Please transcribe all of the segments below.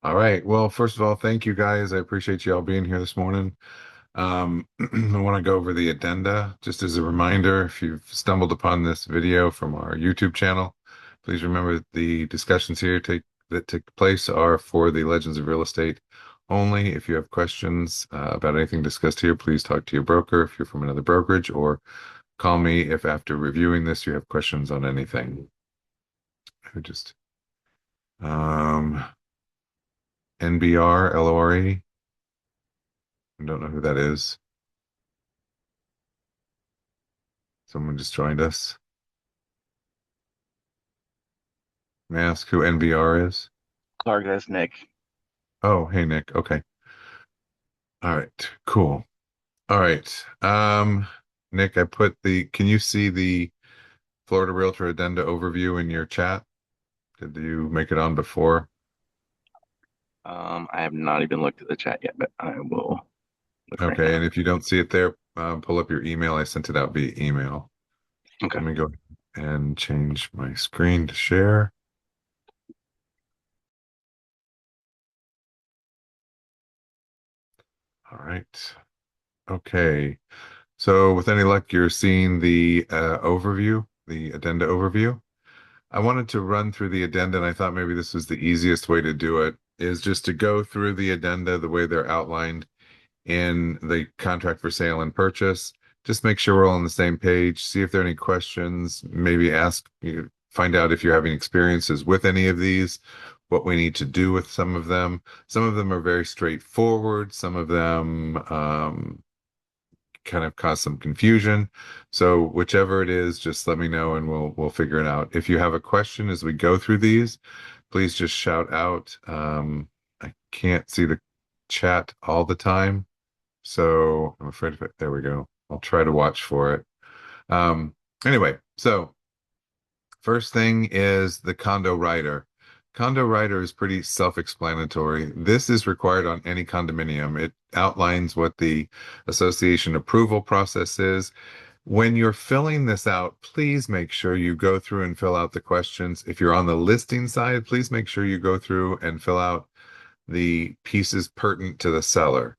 All right. Well, first of all, thank you guys. I appreciate you all being here this morning. I want to go over the addenda just as a reminder. If you've stumbled upon this video from our YouTube channel, please remember the discussions here that take place are for the Legends of Real Estate only. If you have questions about anything discussed here, please talk to your broker if you're from another brokerage, or call me if after reviewing this you have questions on anything. I just um, NBR LORE. I don't know who that is. Someone just joined us. May I ask who NBR is? Clark, that's Nick. Oh, hey Nick. Okay. All right. Cool. All right. Nick, can you see the Florida Realtor Addenda overview in your chat? Did you make it on before? I have not even looked at the chat yet, but I will look right Okay. now. And if you don't see it there, pull up your email. I sent it out via email. Okay. Let me go and change my screen to share. All right. Okay. So with any luck, you're seeing the overview, the addenda overview. I wanted to run through the addenda, and I thought maybe this was the easiest way to do it, is just to go through the addenda the way they're outlined in the contract for sale and purchase. Just make sure we're all on the same page, see if there are any questions, maybe find out if you're having experiences with any of these, what we need to do with some of them. Some of them are very straightforward, some of them kind of cause some confusion. So whichever it is, just let me know and we'll figure it out. If you have a question as we go through these, please just shout out. I can't see the chat all the time, so I'm afraid there we go. I'll try to watch for it. Um, anyway, so first thing is the condo rider. Condo rider is pretty self-explanatory. This is required on any condominium. It outlines what the association approval process is. When you're filling this out, please make sure you go through and fill out the questions. If you're on the listing side, please make sure you go through and fill out the pieces pertinent to the seller.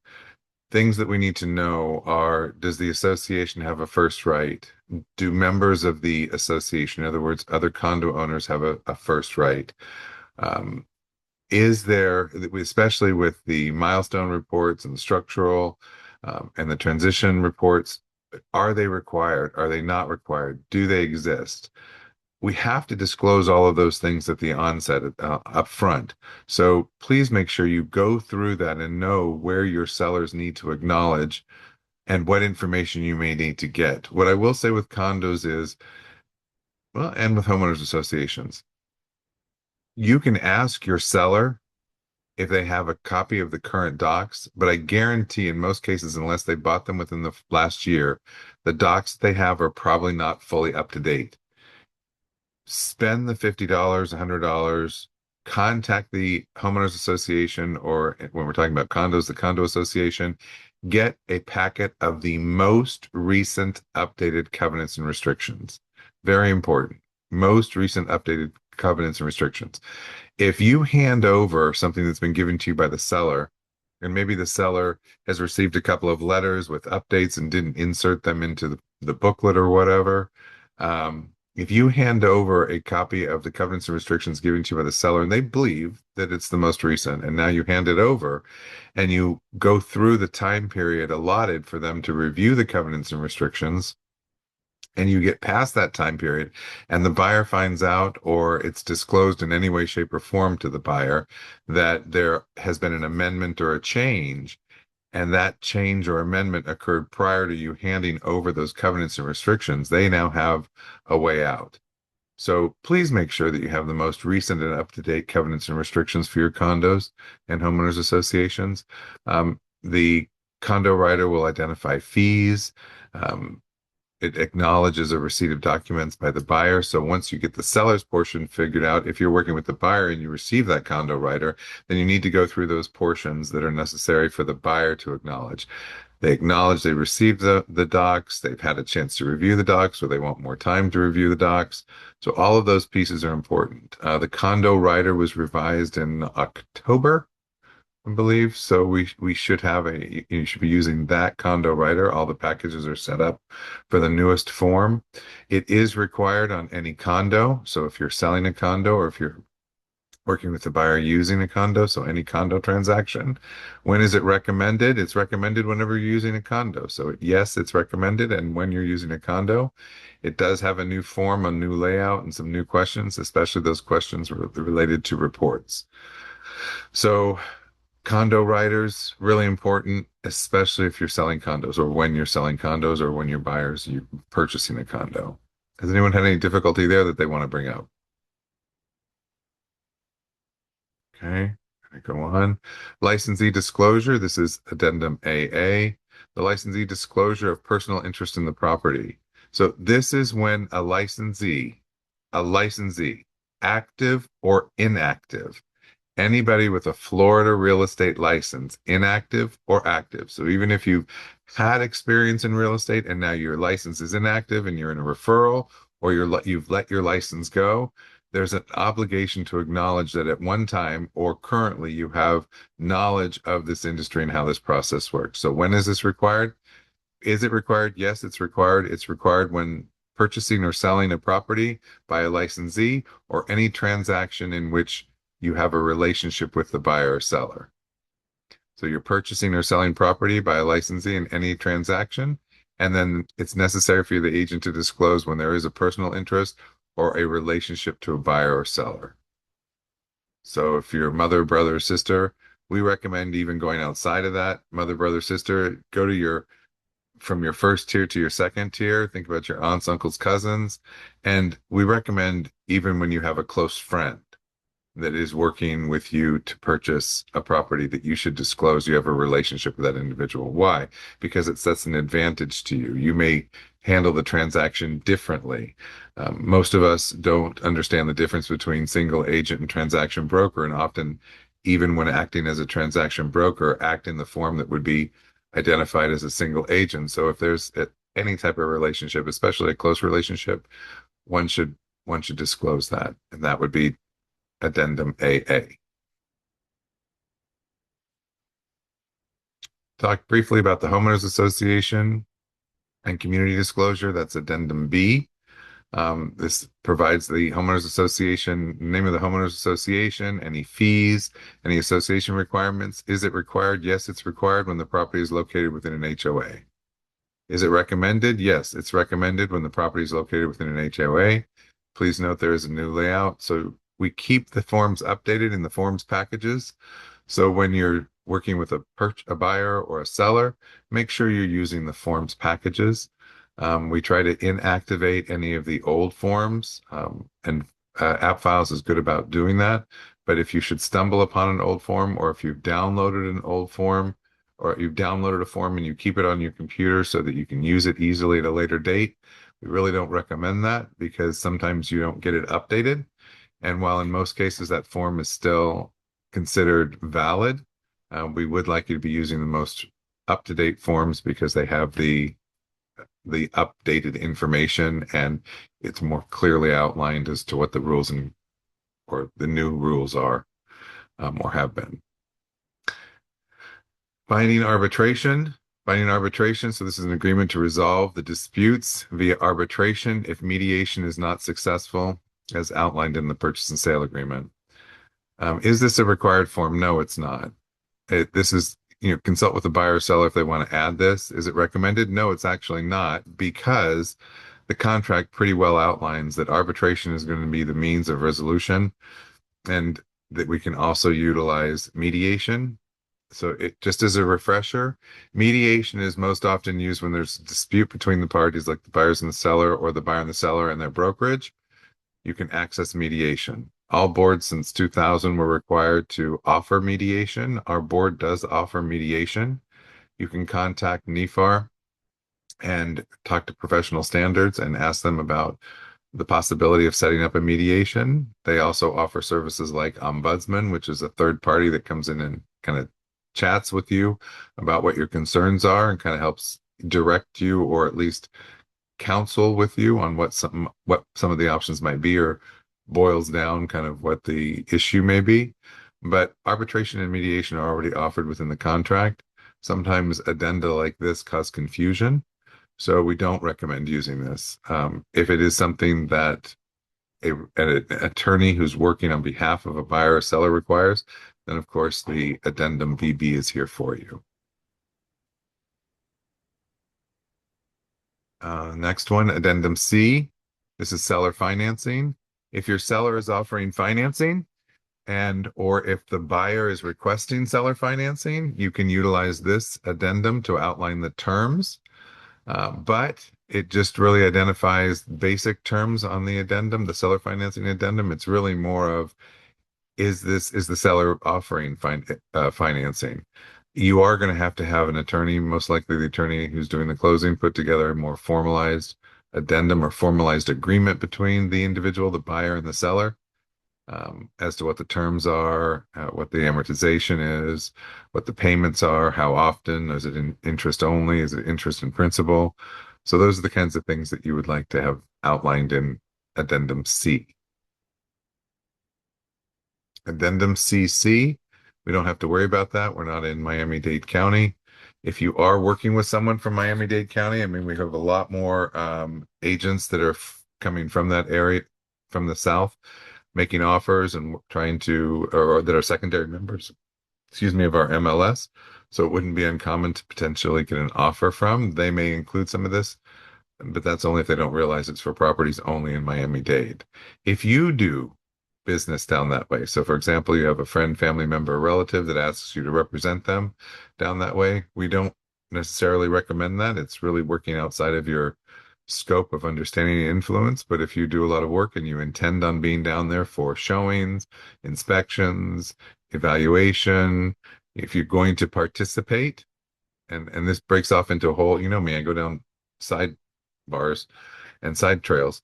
Things that we need to know are, does the association have a first right? Do members of the association, in other words, other condo owners, have a first right? Um, is there, especially with the milestone reports and the structural and the transition reports, are they required? Are they not required? Do they exist? We have to disclose all of those things at the onset, up front. So please make sure you go through that and know where your sellers need to acknowledge and what information you may need to get. What I will say with condos is, well, and with homeowners associations, you can ask your seller if they have a copy of the current docs, but I guarantee in most cases, unless they bought them within the last year, the docs they have are probably not fully up to date. Spend the $50, $100, contact the homeowners association, or when we're talking about condos, the condo association, get a packet of the most recent updated covenants and restrictions. Very important. Most recent updated covenants and restrictions. If you hand over something that's been given to you by the seller, and maybe the seller has received a couple of letters with updates and didn't insert them into the booklet or whatever, if you hand over a copy of the covenants and restrictions given to you by the seller, and they believe that it's the most recent, and now you hand it over and you go through the time period allotted for them to review the covenants and restrictions, and you get past that time period and the buyer finds out, or it's disclosed in any way, shape, or form to the buyer, that there has been an amendment or a change, and that change or amendment occurred prior to you handing over those covenants and restrictions, they now have a way out. So please make sure that you have the most recent and up-to-date covenants and restrictions for your condos and homeowners associations. The condo writer will identify fees. Um, it acknowledges a receipt of documents by the buyer. So once you get the seller's portion figured out, if you're working with the buyer and you receive that condo writer, then you need to go through those portions that are necessary for the buyer to acknowledge. They acknowledge they received the docs, they've had a chance to review the docs, or they want more time to review the docs. So all of those pieces are important. The condo writer was revised in October. I believe. So we should have you should be using that condo writer. All the packages are set up for the newest form. It is required on any condo. So if you're selling a condo or if you're working with the buyer using a condo, so any condo transaction. When is it recommended? It's recommended whenever you're using a condo. So yes, it's recommended. And when you're using a condo, it does have a new form, a new layout, and some new questions, especially those questions related to reports. So condo writers, really important, especially if you're selling condos or when you're selling condos or when you're purchasing a condo. Has anyone had any difficulty there that they want to bring up? Okay, gonna go on. Licensee disclosure. This is addendum AA. The licensee disclosure of personal interest in the property. So this is when a licensee, active or inactive, anybody with a Florida real estate license, inactive or active. So even if you've had experience in real estate and now your license is inactive and you're in a referral or you've let your license go, there's an obligation to acknowledge that at one time or currently you have knowledge of this industry and how this process works. So when is this required? Is it required? Yes, it's required. It's required when purchasing or selling a property by a licensee or any transaction in which you have a relationship with the buyer or seller. So you're purchasing or selling property by a licensee in any transaction, and then it's necessary for the agent to disclose when there is a personal interest or a relationship to a buyer or seller. So if you're mother, brother, sister, we recommend even going outside of that. Mother, brother, sister, go to your from your first tier to your second tier. Think about your aunts, uncles, cousins. And we recommend even when you have a close friend that is working with you to purchase a property that you should disclose you have a relationship with that individual. Why? Because it sets an advantage to you. You may handle the transaction differently. Most of us don't understand the difference between single agent and transaction broker, and often, even when acting as a transaction broker, act in the form that would be identified as a single agent. So if there's any type of relationship, especially a close relationship, one should one should disclose that, and that would be Addendum AA. Talk briefly about the homeowners association and community disclosure. That's Addendum B. This provides the homeowners association, name of the homeowners association, any fees, any association requirements. Is it required? Yes, it's required when the property is located within an HOA. Is it recommended? Yes, it's recommended when the property is located within an HOA. Please note there is a new layout. So we keep the forms updated in the forms packages. So when you're working with a buyer or a seller, make sure you're using the forms packages. We try to inactivate any of the old forms, and App Files is good about doing that. But if you should stumble upon an old form, or if you've downloaded an old form, or you've downloaded a form and you keep it on your computer so that you can use it easily at a later date, we really don't recommend that because sometimes you don't get it updated. And while in most cases that form is still considered valid, we would like you to be using the most up-to-date forms because they have the updated information and it's more clearly outlined as to what the rules and or the new rules are, or have been. Binding arbitration. Binding arbitration. So this is an agreement to resolve the disputes via arbitration if mediation is not successful, as outlined in the purchase and sale agreement. Is this a required form? No, it's not. This is, consult with the buyer or seller if they want to add this. Is it recommended? No, it's actually not because the contract pretty well outlines that arbitration is going to be the means of resolution and that we can also utilize mediation. So it just as a refresher, mediation is most often used when there's a dispute between the parties, like the buyers and the seller, or the buyer and the seller and their brokerage. You can access mediation. All boards since 2000 were required to offer mediation. Our board does offer mediation. You can contact NEFAR and talk to professional standards and ask them about the possibility of setting up a mediation. They also offer services like Ombudsman, which is a third party that comes in and kind of chats with you about what your concerns are and kind of helps direct you or at least counsel with you on what some of the options might be or boils down kind of what the issue may be. but arbitration and mediation are already offered within the contract. Sometimes addenda like this cause confusion, so we don't recommend using this. If it is something that an attorney who's working on behalf of a buyer or seller requires, then of course the addendum VB is here for you. Next one, addendum C. This is seller financing. If your seller is offering financing and or if the buyer is requesting seller financing, you can utilize this addendum to outline the terms. But it just really identifies basic terms on the addendum, the seller financing addendum. It's really more of is the seller offering financing? You are going to have an attorney, most likely the attorney who's doing the closing, put together a more formalized addendum or formalized agreement between the individual, the buyer, and the seller, as to what the terms are, what the amortization is, what the payments are, how often, is it in interest only, is it interest in principal? So those are the kinds of things that you would like to have outlined in Addendum C. Addendum CC, we don't have to worry about that. We're not in Miami-Dade County. If you are working with someone from Miami-Dade County, I mean, we have a lot more agents that are coming from that area, from the South, making offers and trying to, or that are secondary members, excuse me, of our MLS. So it wouldn't be uncommon to potentially get an offer from. They may include some of this, but that's only if they don't realize it's for properties only in Miami-Dade. If you do business down that way, so for example, you have a friend, family member, or relative that asks you to represent them down that way, we don't necessarily recommend that. It's really working outside of your scope of understanding and influence. But if you do a lot of work and you intend on being down there for showings, inspections, evaluation, if you're going to participate, and this breaks off into a whole, you know me, I go down side bars and side trails.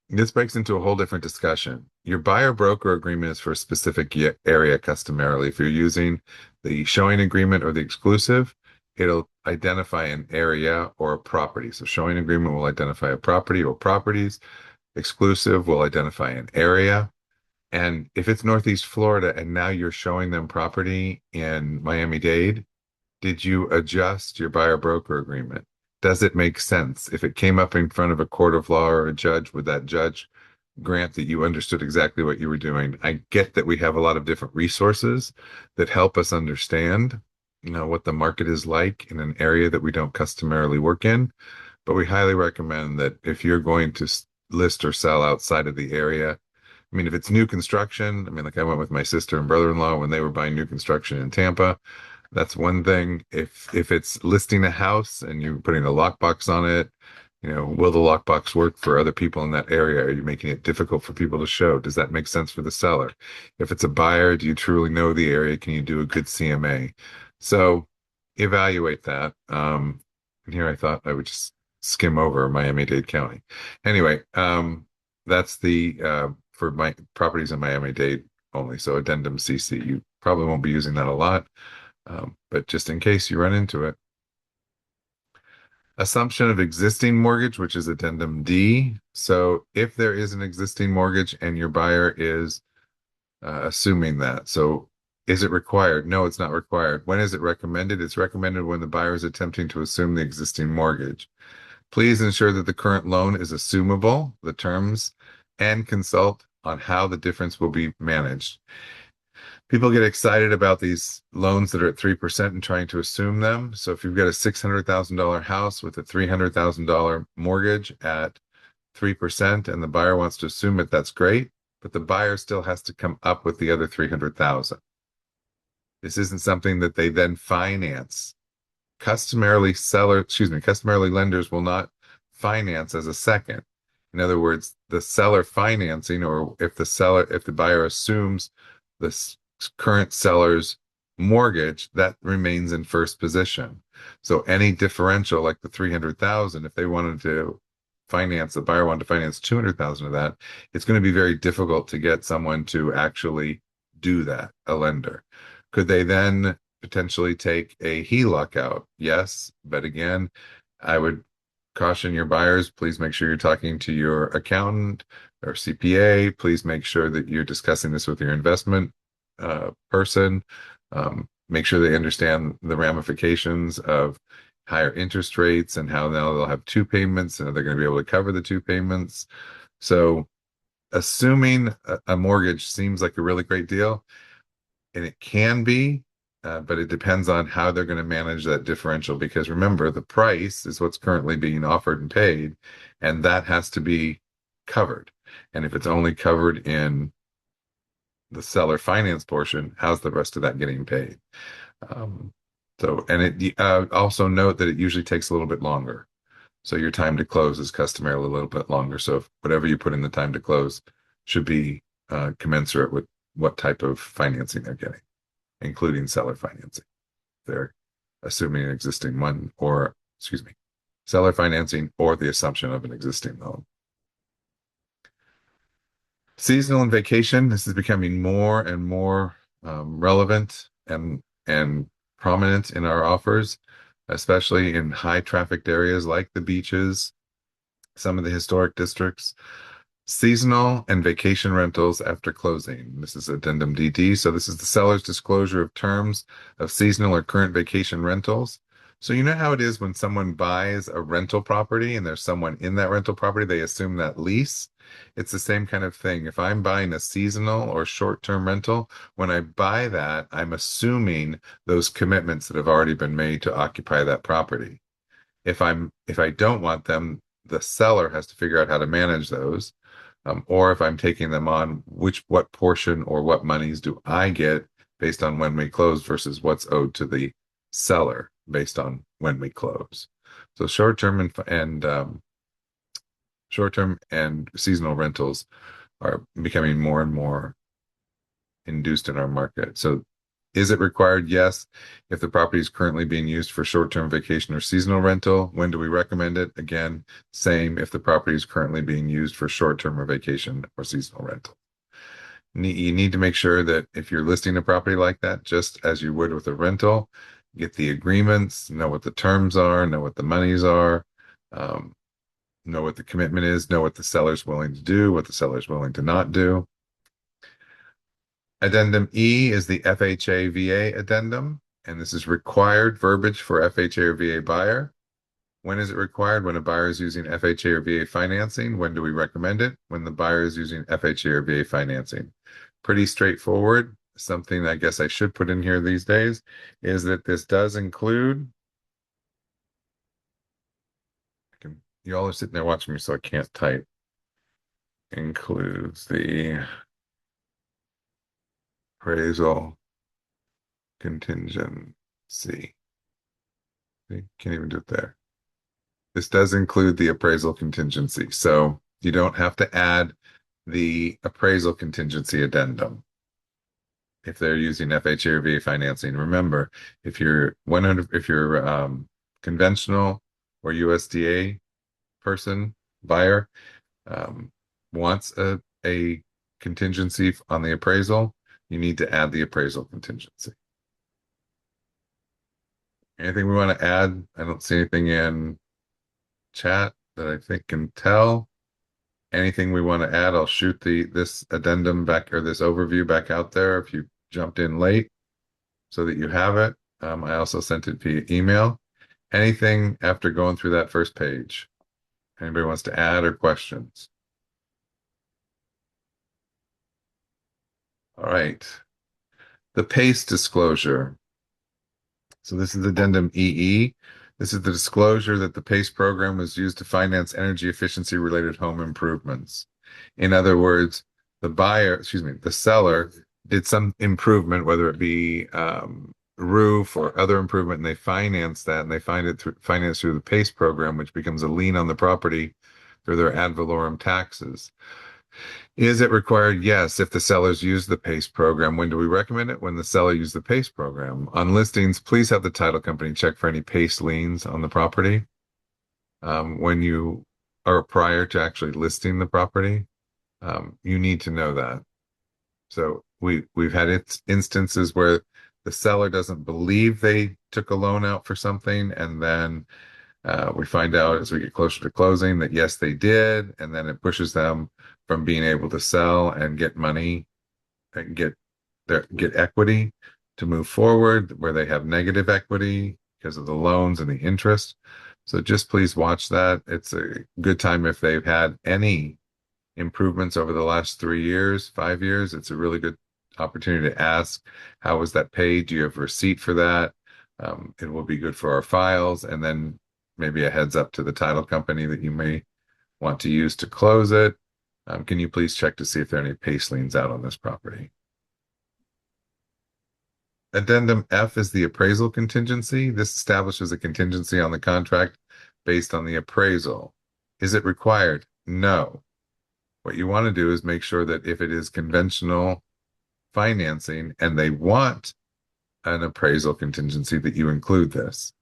This breaks into a whole different discussion. Your buyer broker agreement is for a specific area customarily. If you're using the showing agreement or the exclusive, it'll identify an area or a property. So showing agreement will identify a property or properties. Exclusive will identify an area. And if it's Northeast Florida and now you're showing them property in Miami-Dade, did you adjust your buyer broker agreement? Does it make sense? If it came up in front of a court of law or a judge, would that judge grant that you understood exactly what you were doing? I get that we have a lot of different resources that help us understand, what the market is like in an area that we don't customarily work in. But we highly recommend that if you're going to list or sell outside of the area, I mean, if it's new construction, I mean, like I went with my sister and brother-in-law when they were buying new construction in Tampa. That's one thing. If it's listing a house and you're putting a lockbox on it, will the lockbox work for other people in that area? Are you making it difficult for people to show? Does that make sense for the seller? If it's a buyer, do you truly know the area? Can you do a good CMA? So evaluate that. And here I thought I would just skim over Miami-Dade County. Anyway, that's the for my properties in Miami-Dade only. So addendum CC. You probably won't be using that a lot. But just in case you run into it. Assumption of existing mortgage, which is addendum D. So if there is an existing mortgage and your buyer is assuming that. So is it required? No, it's not required. When is it recommended? It's recommended when the buyer is attempting to assume the existing mortgage. Please ensure that the current loan is assumable, the terms, and consult on how the difference will be managed. People get excited about these loans that are at 3% and trying to assume them. So if you've got a $600,000 house with a $300,000 mortgage at 3% and the buyer wants to assume it, that's great. But the buyer still has to come up with the other 300,000. This isn't something that they then finance. Customarily lenders will not finance as a second. In other words, the seller financing, or if the buyer assumes the current seller's mortgage, that remains in first position. So any differential, like the 300,000, if they wanted to the buyer wanted to finance 200,000 of that, it's going to be very difficult to get someone to actually do that, a lender. Could they then potentially take a HELOC out? Yes, but again, I would caution your buyers, please make sure you're talking to your accountant or CPA. Please make sure that you're discussing this with your investment person. Make sure they understand the ramifications of higher interest rates and how now they'll have two payments and they're going to be able to cover the two payments. So, assuming a mortgage seems like a really great deal, and it can be, but it depends on how they're going to manage that differential. Because remember, the price is what's currently being offered and paid, and that has to be covered. And if it's only covered in the seller finance portion, how's the rest of that getting paid? Um, also note that it usually takes a little bit longer. So your time to close is customarily a little bit longer. So if whatever you put in the time to close should be commensurate with what type of financing they're getting, including seller financing. They're assuming an existing one, or excuse me, seller financing or the assumption of an existing loan. Seasonal and vacation, this is becoming more and more relevant and prominent in our offers, especially in high trafficked areas like the beaches, some of the historic districts. Seasonal and vacation rentals after closing. This is Addendum DD. So this is the seller's disclosure of terms of seasonal or current vacation rentals. So you know how it is when someone buys a rental property and there's someone in that rental property, they assume that lease. It's the same kind of thing. If I'm buying a seasonal or short-term rental, when I buy that, I'm assuming those commitments that have already been made to occupy that property. If I don't want them, the seller has to figure out how to manage those. Or if I'm taking them on, what portion or what monies do I get based on when we close versus what's owed to the seller based on when we close. So short-term and seasonal rentals are becoming more and more induced in our market. So is it required? Yes. If the property is currently being used for short-term vacation or seasonal rental, when do we recommend it? Again, same if the property is currently being used for short-term or vacation or seasonal rental. You need to make sure that if you're listing a property like that, just as you would with a rental, get the agreements, know what the terms are, know what the monies are, um, know what the commitment is, know what the seller's willing to do, what the seller's willing to not do. Addendum E is the FHA VA addendum, and this is required verbiage for FHA or VA buyer. When is it required? When a buyer is using FHA or VA financing. When do we recommend it? When the buyer is using FHA or VA financing. Pretty straightforward. Something I guess I should put in here these days is that this does include, you all are sitting there watching me, so I can't type. Includes the appraisal contingency. Can't even do it there. This does include the appraisal contingency. So you don't have to add the appraisal contingency addendum if they're using FHA or VA financing. Remember, if you're conventional or USDA person, buyer, um, wants a contingency on the appraisal, you need to add the appraisal contingency. Anything we want to add? I don't see anything in chat that I think can tell. Anything we want to add, I'll shoot this addendum back, or this overview back out there if you jumped in late, so that you have it. I also sent it via email. Anything after going through that first page? Anybody wants to add or questions? All right. The PACE disclosure. So this is Addendum EE. This is the disclosure that the PACE program was used to finance energy efficiency related home improvements. In other words, the seller did some improvement, whether it be roof or other improvement, and they finance that, and they finance through the PACE program, which becomes a lien on the property through their ad valorem taxes. Is it required? Yes, if the sellers use the PACE program. When do we recommend it? When the seller used the PACE program. On listings, please have the title company check for any PACE liens on the property. When you are prior to actually listing the property, you need to know that. So we've had instances where the seller doesn't believe they took a loan out for something, and then we find out as we get closer to closing that yes, they did, and then it pushes them from being able to sell and get money and get get equity to move forward where they have negative equity because of the loans and the interest. So just please watch that. It's a good time if they've had any improvements over the last 3 years, 5 years. It's a really good opportunity to ask, how was that paid? Do you have a receipt for that? It will be good for our files, and then maybe a heads up to the title company that you may want to use to close it. Can you please check to see if there are any pace liens out on this property? Addendum F is the appraisal contingency. This establishes a contingency on the contract based on the appraisal. Is it required? No. What you want to do is make sure that if it is conventional financing and they want an appraisal contingency, that you include this.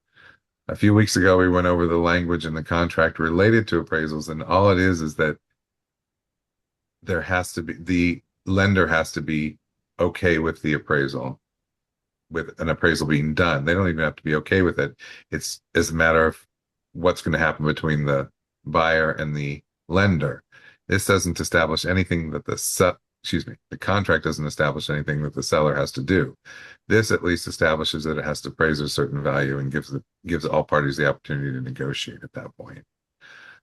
A few weeks ago, we went over the language in the contract related to appraisals, and all it is that there has to be, the lender has to be okay with the appraisal, with an appraisal being done. They don't even have to be okay with it. It's as a matter of what's going to happen between the buyer and the lender. This doesn't establish anything that the contract doesn't establish anything that the seller has to do. This at least establishes that it has to appraise a certain value and gives all parties the opportunity to negotiate at that point.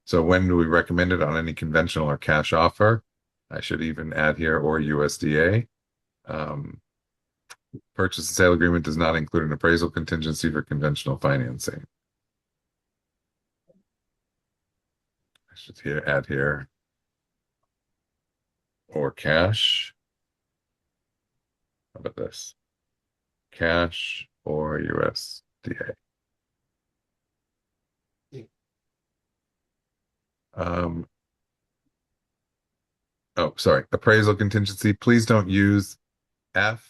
So when do we recommend it? On any conventional or cash offer? I should even add here, or USDA. Purchase and sale agreement does not include an appraisal contingency for conventional financing. I should add here, or cash. How about this? Cash or USDA. Um, oh, sorry. Appraisal contingency. Please don't use F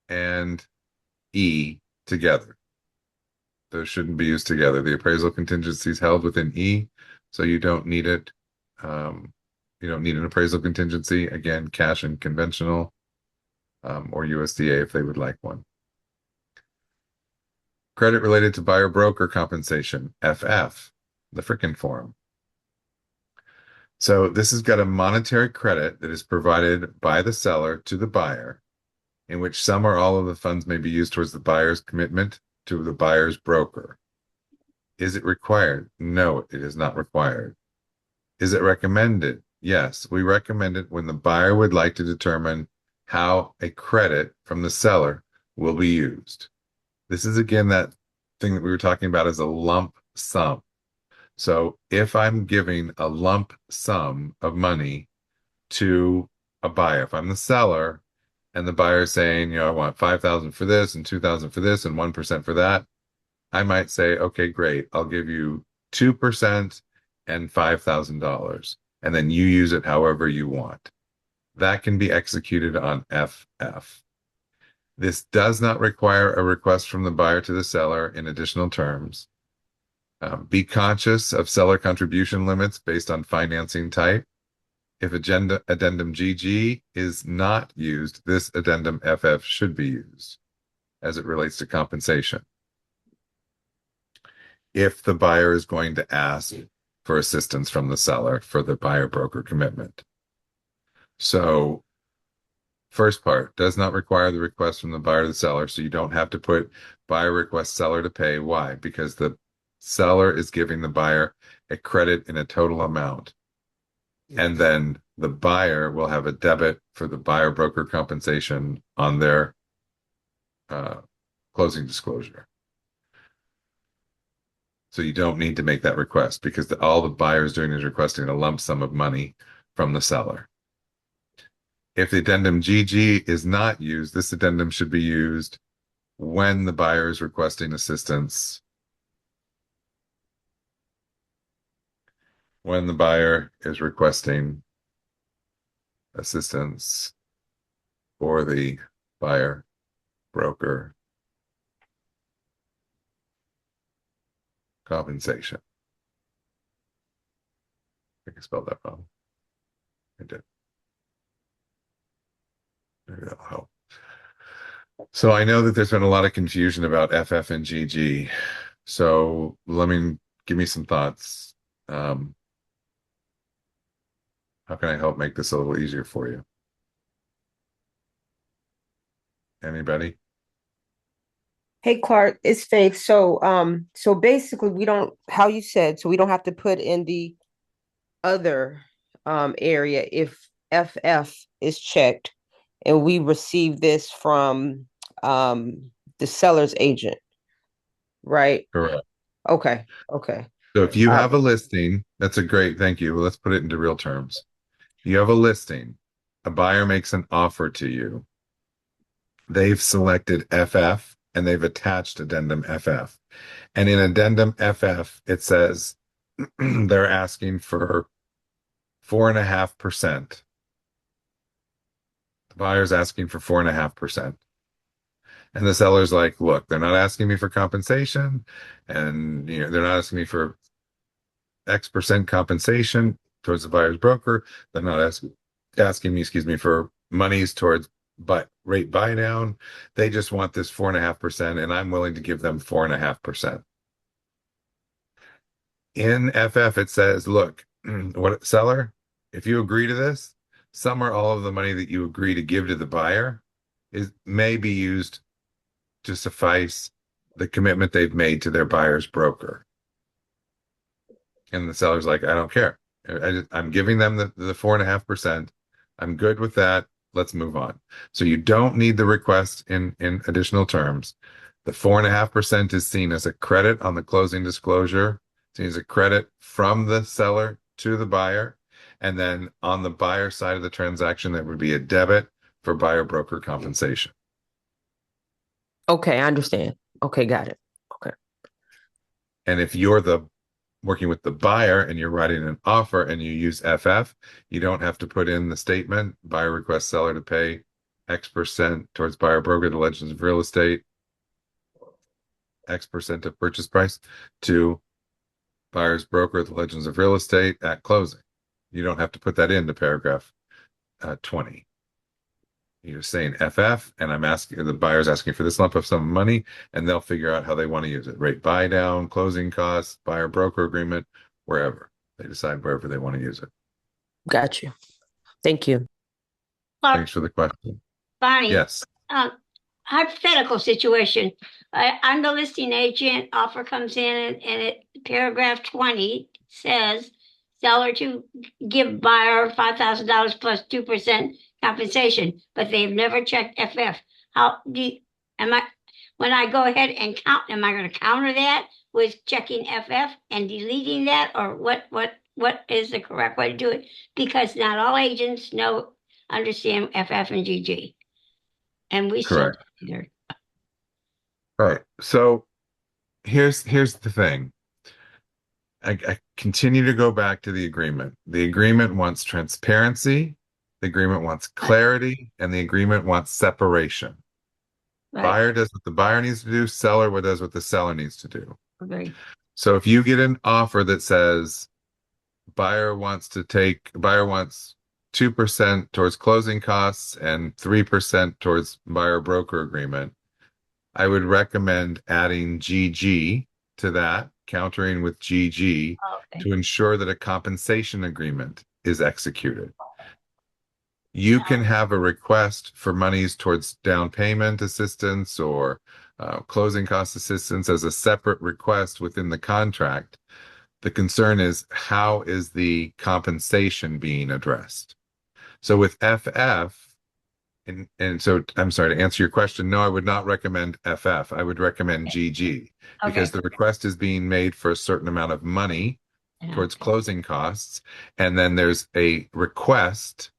and E together. Those shouldn't be used together. The appraisal contingency is held within E, so you don't need it. You don't need an appraisal contingency. Again, cash and conventional, or USDA if they would like one. Credit related to buyer broker compensation, FF, the frickin' form. So this has got a monetary credit that is provided by the seller to the buyer, in which some or all of the funds may be used towards the buyer's commitment to the buyer's broker. Is it required? No, it is not required. Is it recommended? Yes, we recommend it when the buyer would like to determine how a credit from the seller will be used. This is again that thing that we were talking about as a lump sum. So if I'm giving a lump sum of money to a buyer, if I'm the seller and the buyer is saying, I want 5,000 for this and 2,000 for this and 1% for that, I might say, okay, great. I'll give you 2% and $5,000, and then you use it however you want. That can be executed on FF. This does not require a request from the buyer to the seller in additional terms. Be conscious of seller contribution limits based on financing type. If addendum GG is not used, this addendum FF should be used as it relates to compensation. If the buyer is going to ask for assistance from the seller for the buyer broker commitment. So first part does not require the request from the buyer to the seller. So you don't have to put buyer request seller to pay. Why? Because the seller is giving the buyer a credit in a total amount. And then the buyer will have a debit for the buyer broker compensation on their closing disclosure. So you don't need to make that request because all the buyer is doing is requesting a lump sum of money from the seller. If the addendum GG is not used, this addendum should be used when the buyer is requesting assistance. When the buyer is requesting assistance for the buyer broker compensation. I think I spelled that wrong. I did. Maybe that'll help. So I know that there's been a lot of confusion about FF and GG. So give me some thoughts. How can I help make this a little easier for you? Anybody? Hey Clark, it's Faith. So basically we don't, how you said, so we don't have to put in the other area if FF is checked and we receive this from the seller's agent, right? Correct. Okay, okay. So if you All have right. a listing, that's a great, thank you. Well, let's put it into real terms. You have a listing, a buyer makes an offer to you. They've selected FF and they've attached addendum FF. And in addendum FF, it says they're asking for 4.5%. The buyer's asking for 4.5%. And the seller's like, look, they're not asking me for compensation, and they're not asking me for X% compensation towards the buyer's broker. They're not asking me, excuse me, for monies towards but rate buy down. They just want this 4.5%, and I'm willing to give them 4.5%. In FF, it says, look, what seller, if you agree to this, some or all of the money that you agree to give to the buyer is may be used to suffice the commitment they've made to their buyer's broker. And the seller's like, I don't care. I'm giving them the 4.5%. I'm good with that. Let's move on. So you don't need the request in additional terms. The 4.5% is seen as a credit on the closing disclosure, seen as a credit from the seller to the buyer. And then on the buyer side of the transaction, that would be a debit for buyer broker compensation. Okay, I understand. Okay, got it. Okay. And if you're the working with the buyer and you're writing an offer and you use FF, you don't have to put in the statement, buyer requests seller to pay X% towards buyer broker, the Legends of Real Estate, X% of purchase price to buyer's broker, the Legends of Real Estate at closing. You don't have to put that into paragraph 20. You're saying FF, and I'm asking the buyer's asking for this lump of sum of money, and they'll figure out how they want to use it. Rate buy down, closing costs, buyer broker agreement, wherever. They decide wherever they want to use it. Got you. Thank you. Thanks for the question. Bonnie, Yes, um, hypothetical situation. I'm the listing agent, offer comes in and paragraph 20 says seller to give buyer $5,000 plus 2% compensation, but they've never checked FF. How do you, am I, when I go ahead and count, am I going to counter that with checking FF and deleting that, or what is the correct way to do it? Because not all agents understand FF and GG. And we still correct. don't either. Right. So here's the thing. I continue to go back to the agreement. The agreement wants transparency, the agreement wants Right, clarity, and the agreement wants separation. right, Buyer does what the buyer needs to do, seller what does what the seller needs to do. agree. So if you get an offer that says buyer wants 2% towards closing costs and 3% towards buyer broker agreement, I would recommend adding GG to that, countering with GG Okay. to ensure that a compensation agreement is executed. You can have a request for monies towards down payment assistance or closing cost assistance as a separate request within the contract. The concern is how is the compensation being addressed? So with FF, and so I'm sorry to answer your question. No, I would not recommend FF. I would recommend GG because Okay. the request is being made for a certain amount of money Yeah. towards closing costs. And then there's a request,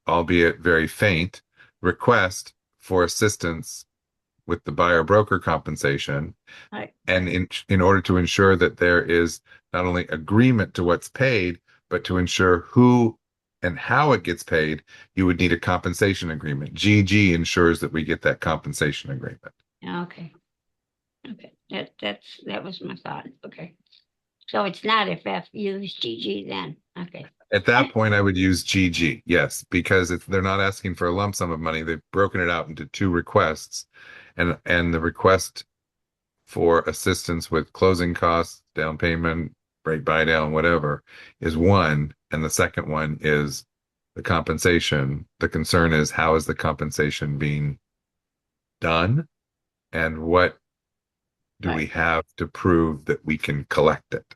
albeit very faint, request for assistance with the buyer broker compensation. Right. And in order to ensure that there is not only agreement to what's paid, but to ensure who and how it gets paid, you would need a compensation agreement. GG ensures that we get that compensation agreement. Yeah, okay. Okay. That was my thought. Okay. So it's not FF, use GG then. Okay. At that point, I would use GG, yes, because they're not asking for a lump sum of money. They've broken it out into two requests, and the request for assistance with closing costs, down payment, rate buy down, whatever, is one. And the second one is the compensation. The concern is how is the compensation being done and what do we Right. have to prove that we can collect it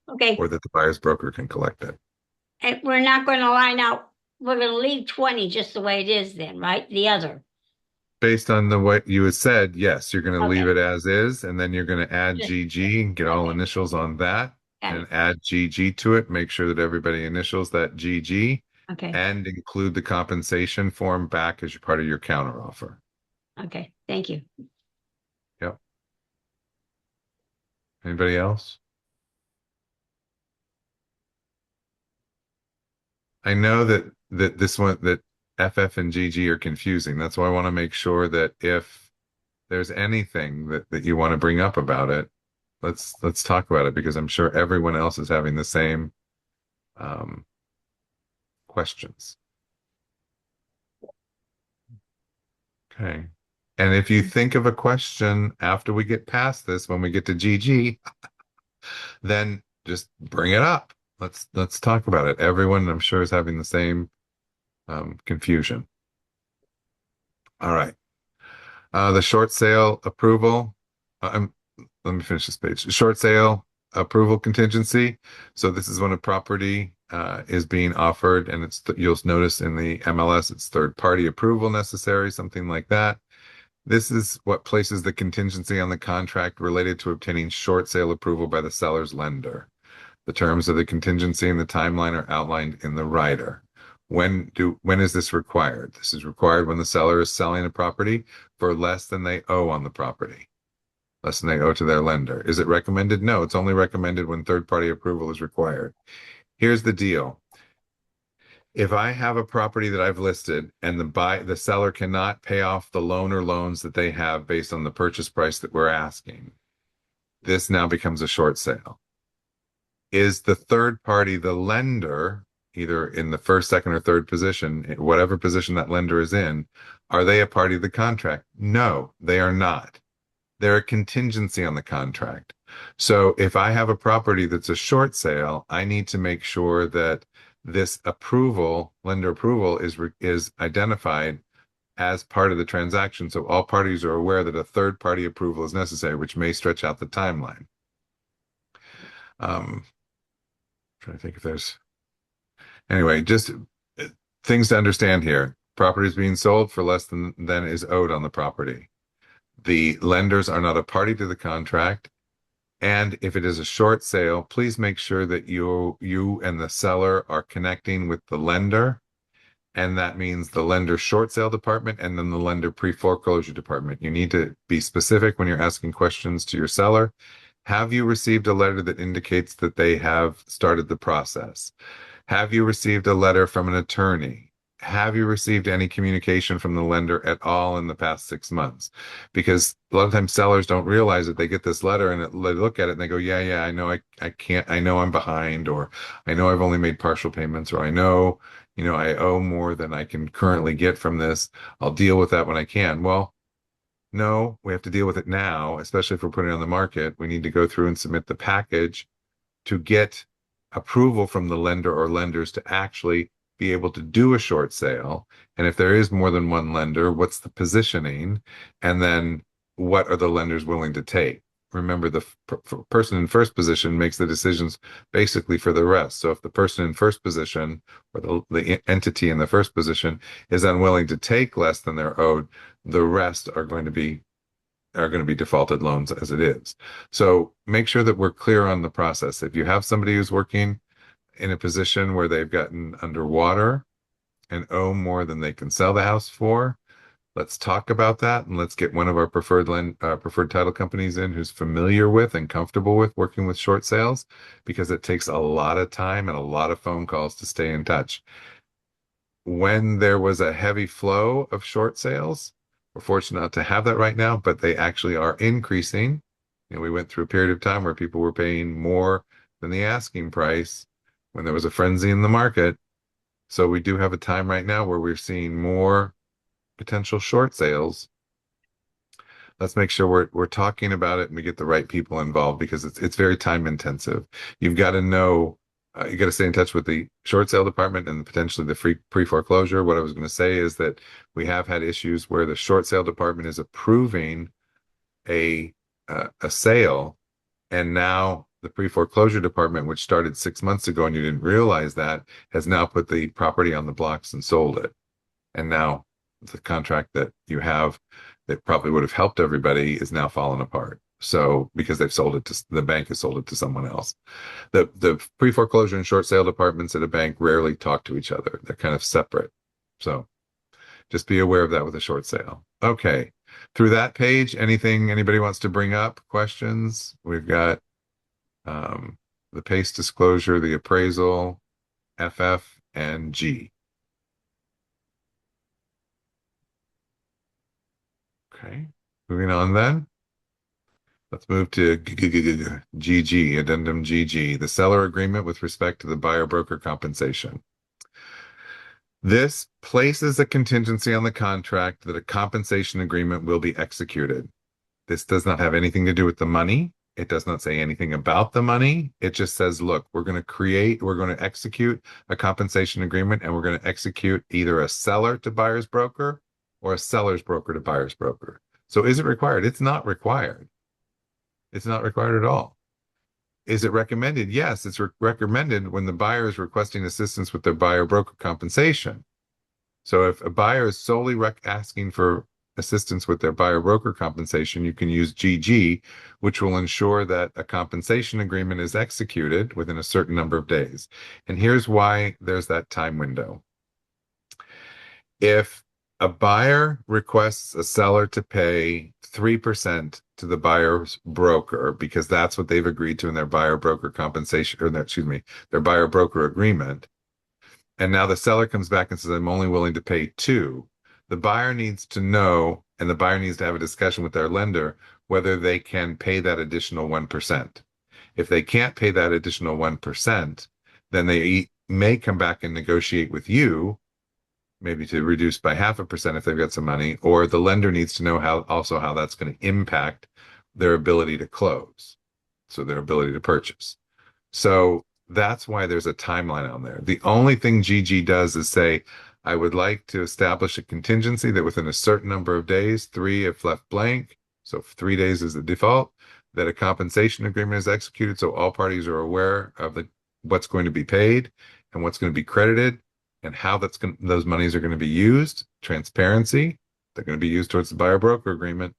Okay, or that the buyer's broker can collect it. and we're not gonna line out, we're gonna leave 20 just the way it is then, right? The other. Based on the what you had said, yes, you're going to leave Okay, it as is, and then you're going to add just, GG and get all okay, initials on that got and it. add GG to it. Make sure that everybody initials that GG Okay, and include the compensation form back as your part of your counteroffer. okay, thank you. Yep. Anybody else? I know that this one that FF and GG are confusing. That's why I want to make sure that if there's anything that you want to bring up about it, let's talk about it because I'm sure everyone else is having the same um, questions. Okay. And if you think of a question after we get past this, when we get to GG, then just bring it up. Let's talk about it. Everyone, I'm sure, is having the same confusion. All right. The short sale approval. I'm Let me finish this page. Short sale approval contingency. So this is when a property is being offered, and you'll notice in the MLS it's third party approval necessary, something like that. This is what places the contingency on the contract related to obtaining short sale approval by the seller's lender. The terms of the contingency and the timeline are outlined in the rider. When is this required? This is required when the seller is selling a property for less than they owe on the property, less than they owe to their lender. Is it recommended? No, it's only recommended when third-party approval is required. Here's the deal. If I have a property that I've listed and the seller cannot pay off the loan or loans that they have based on the purchase price that we're asking, this now becomes a short sale. Is the third party the lender, either in the first, second, or third position, whatever position that lender is in, are they a party to the contract? No, they are not. They're a contingency on the contract. So if I have a property that's a short sale, I need to make sure that this approval, lender approval, is identified as part of the transaction. So all parties are aware that a third party approval is necessary, which may stretch out the timeline. Trying to think if there's anyway, just things to understand here. Property is being sold for less than is owed on the property. The lenders are not a party to the contract. And if it is a short sale, please make sure that you and the seller are connecting with the lender. And that means the lender short sale department and then the lender pre-foreclosure department. You need to be specific when you're asking questions to your seller. Have you received a letter that indicates that they have started the process? Have you received a letter from an attorney? Have you received any communication from the lender at all in the past 6 months? Because a lot of times sellers don't realize that they get this letter and they look at it and they go, yeah, I know I can't, I know I'm behind, or I know I've only made partial payments, or I know, I owe more than I can currently get from this. I'll deal with that when I can. Well, no, we have to deal with it now, especially if we're putting it on the market. We need to go through and submit the package to get approval from the lender or lenders to actually be able to do a short sale. And if there is more than one lender, what's the positioning? And then what are the lenders willing to take? Remember, the person in first position makes the decisions basically for the rest. So if the person in first position or the entity in the first position is unwilling to take less than they're owed, the rest are going to be defaulted loans as it is. So make sure that we're clear on the process. If you have somebody who's working in a position where they've gotten underwater and owe more than they can sell the house for, let's talk about that and let's get one of our preferred title companies in who's familiar with and comfortable with working with short sales, because it takes a lot of time and a lot of phone calls to stay in touch. When there was a heavy flow of short sales, we're fortunate not to have that right now, but they actually are increasing. We went through a period of time where people were paying more than the asking price when there was a frenzy in the market. So we do have a time right now where we're seeing more potential short sales. Let's make sure we're talking about it and we get the right people involved, because it's very time intensive. You've got to know you got to stay in touch with the short sale department and potentially the free pre-foreclosure. What I was going to say is that we have had issues where the short sale department is approving a a sale, and now the pre-foreclosure department, which started 6 months ago and you didn't realize that, has now put the property on the blocks and sold it. And now the contract that you have that probably would have helped everybody is now falling apart. So because they've sold it to the bank has sold it to someone else. The pre-foreclosure and short sale departments at a bank rarely talk to each other. They're kind of separate. So just be aware of that with a short sale. Okay. Through that page, anything anybody wants to bring up? Questions? We've got the PACE disclosure, the appraisal, FF, and G. Okay. Moving on then. Let's move to GG, Addendum GG, the seller agreement with respect to the buyer broker compensation. This places a contingency on the contract that a compensation agreement will be executed. This does not have anything to do with the money. It does not say anything about the money. It just says, look, we're going to execute a compensation agreement, and we're going to execute either a seller to buyer's broker or a seller's broker to buyer's broker. So is it required? It's not required. It's not required at all. Is it recommended? Yes, it's recommended when the buyer is requesting assistance with their buyer broker compensation. So if a buyer is solely asking for assistance with their buyer broker compensation, you can use GG, which will ensure that a compensation agreement is executed within a certain number of days. And here's why there's that time window. If a buyer requests a seller to pay 3% to the buyer's broker because that's what they've agreed to in their buyer broker compensation, or their buyer broker agreement, and now the seller comes back and says, I'm only willing to pay 2%, the buyer needs to know, and the buyer needs to have a discussion with their lender whether they can pay that additional 1%. If they can't pay that additional 1%, then they may come back and negotiate with you, maybe to reduce by 0.5% if they've got some money, or the lender needs to know how that's going to impact their ability to close, so their ability to purchase. So that's why there's a timeline on there. The only thing GG does is say, I would like to establish a contingency that within a certain number of days, 3 if left blank, so 3 days is the default, that a compensation agreement is executed so all parties are aware of what's going to be paid and what's going to be credited, and how those monies are going to be used, transparency, they're going to be used towards the buyer broker agreement.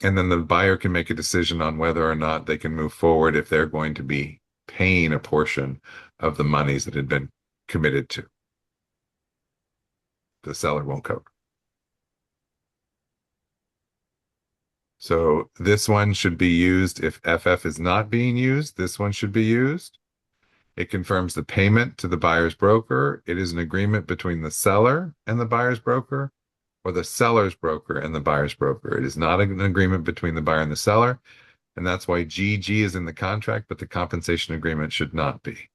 And then the buyer can make a decision on whether or not they can move forward if they're going to be paying a portion of the monies that had been committed to. The seller won't cover. So this one should be used if FF is not being used. This one should be used. It confirms the payment to the buyer's broker. It is an agreement between the seller and the buyer's broker, or the seller's broker and the buyer's broker. It is not an agreement between the buyer and the seller, and that's why GG is in the contract, but the compensation agreement should not be.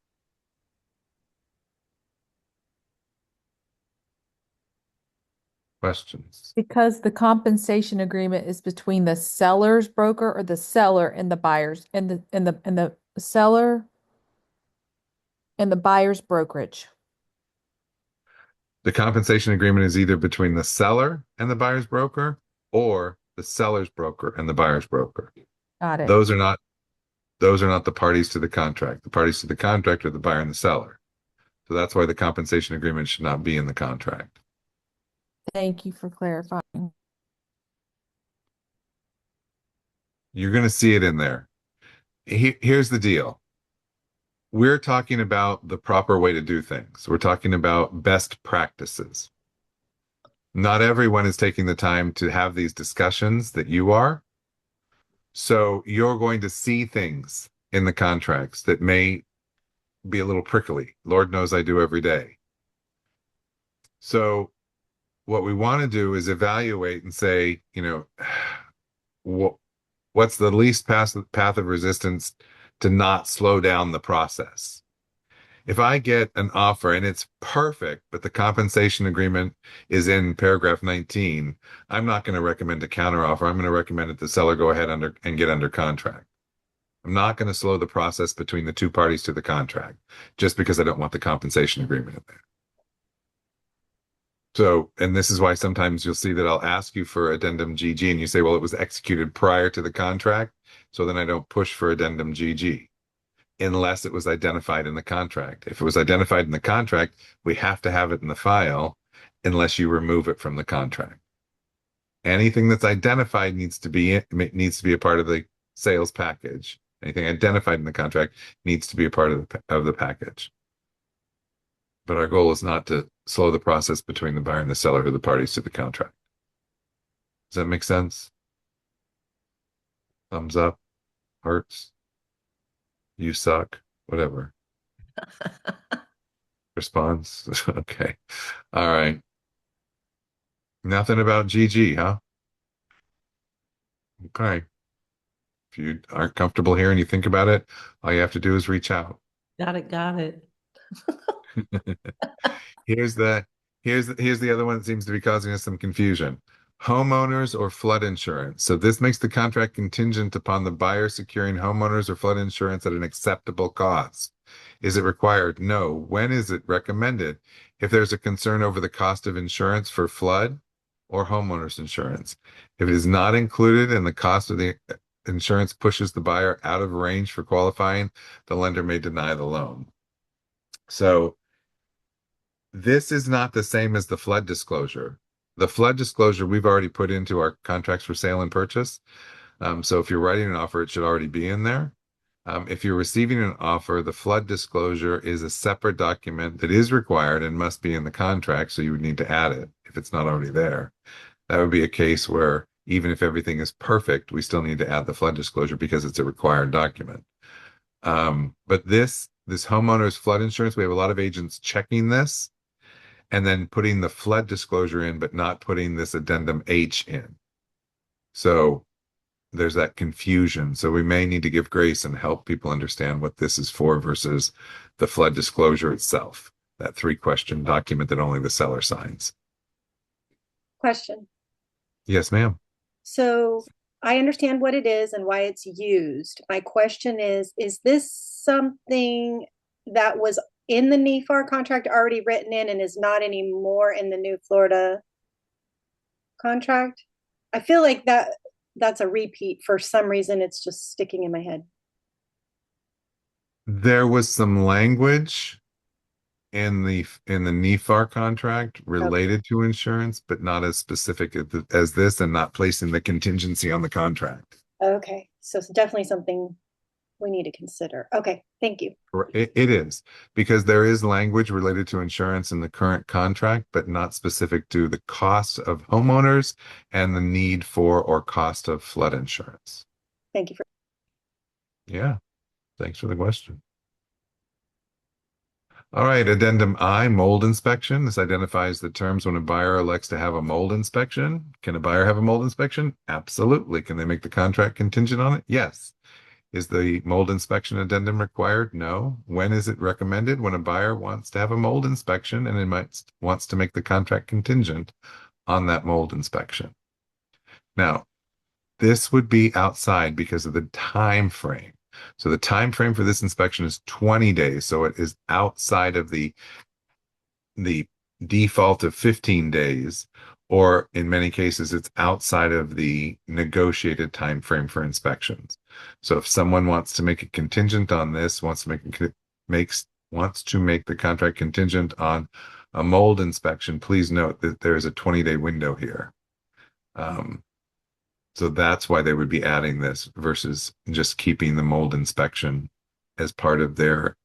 Questions? Because the compensation agreement is between the seller's broker or the seller and the buyer's and the seller and the buyer's brokerage. The compensation agreement is either between the seller and the buyer's broker or the seller's broker and the buyer's broker. Got it. Those are not the parties to the contract. The parties to the contract are the buyer and the seller. So that's why the compensation agreement should not be in the contract. Thank you for clarifying. You're going to see it in there. Here's the deal. We're talking about the proper way to do things. We're talking about best practices. Not everyone is taking the time to have these discussions that you are. So you're going to see things in the contracts that may be a little prickly. Lord knows I do every day. So what we want to do is evaluate and say, what's the least path of resistance to not slow down the process. If I get an offer and it's perfect, but the compensation agreement is in paragraph 19, I'm not going to recommend a counteroffer. I'm going to recommend that the seller go ahead and get under contract. I'm not going to slow the process between the two parties to the contract just because I don't want the compensation agreement in there. So, and this is why sometimes you'll see that I'll ask you for addendum GG and you say, well, it was executed prior to the contract. So then I don't push for addendum GG unless it was identified in the contract. If it was identified in the contract, we have to have it in the file unless you remove it from the contract. Anything that's identified needs to be a part of the sales package. Anything identified in the contract needs to be a part of the package. But our goal is not to slow the process between the buyer and the seller, who are the parties to the contract. Does that make sense? Thumbs up, hearts. You suck, whatever. Response. Okay. All right. Nothing about GG, huh? Okay. If you aren't comfortable here and you think about it, all you have to do is reach out. Got it, got it. Here's the other one that seems to be causing us some confusion. Homeowners or flood insurance. So this makes the contract contingent upon the buyer securing homeowners or flood insurance at an acceptable cost. Is it required? No. When is it recommended? If there's a concern over the cost of insurance for flood or homeowners insurance. If it is not included and the cost of the insurance pushes the buyer out of range for qualifying, the lender may deny the loan. So this is not the same as the flood disclosure. The flood disclosure we've already put into our contracts for sale and purchase. So if you're writing an offer, it should already be in there. If you're receiving an offer, the flood disclosure is a separate document that is required and must be in the contract. So you would need to add it if it's not already there. That would be a case where even if everything is perfect, we still need to add the flood disclosure because it's a required document. But this homeowner's flood insurance, we have a lot of agents checking this and then putting the flood disclosure in, but not putting this addendum H in. So there's that confusion. So we may need to give grace and help people understand what this is for versus the flood disclosure itself, that 3-question document that only the seller signs. Question. Yes, ma'am. So I understand what it is and why it's used. My question is this something that was in the NEFAR contract already written in and is not anymore in the new Florida contract? I feel like that's a repeat. For some reason, it's just sticking in my head. There was some language in the NEFAR contract related to insurance, but not as specific as this, and not placing the contingency on the contract. Okay, so it's definitely something we need to consider. Okay, thank you. It is, because there is language related to insurance in the current contract, but not specific to the cost of homeowners and the need for or cost of flood insurance. Thank you for. Yeah, thanks for the question. All right, addendum I, mold inspection. This identifies the terms when a buyer elects to have a mold inspection. Can a buyer have a mold inspection? Absolutely. Can they make the contract contingent on it? Yes. Is the mold inspection addendum required? No. When is it recommended? When a buyer wants to have a mold inspection and wants to make the contract contingent on that mold inspection. Now, this would be outside because of the time frame. So the time frame for this inspection is 20 days. So it is outside of the default of 15 days, or in many cases, it's outside of the negotiated time frame for inspections. So if someone wants to make a contingent on this, wants to make the contract contingent on a mold inspection, please note that there is a 20-day window here. So that's why they would be adding this versus just keeping the mold inspection as part of their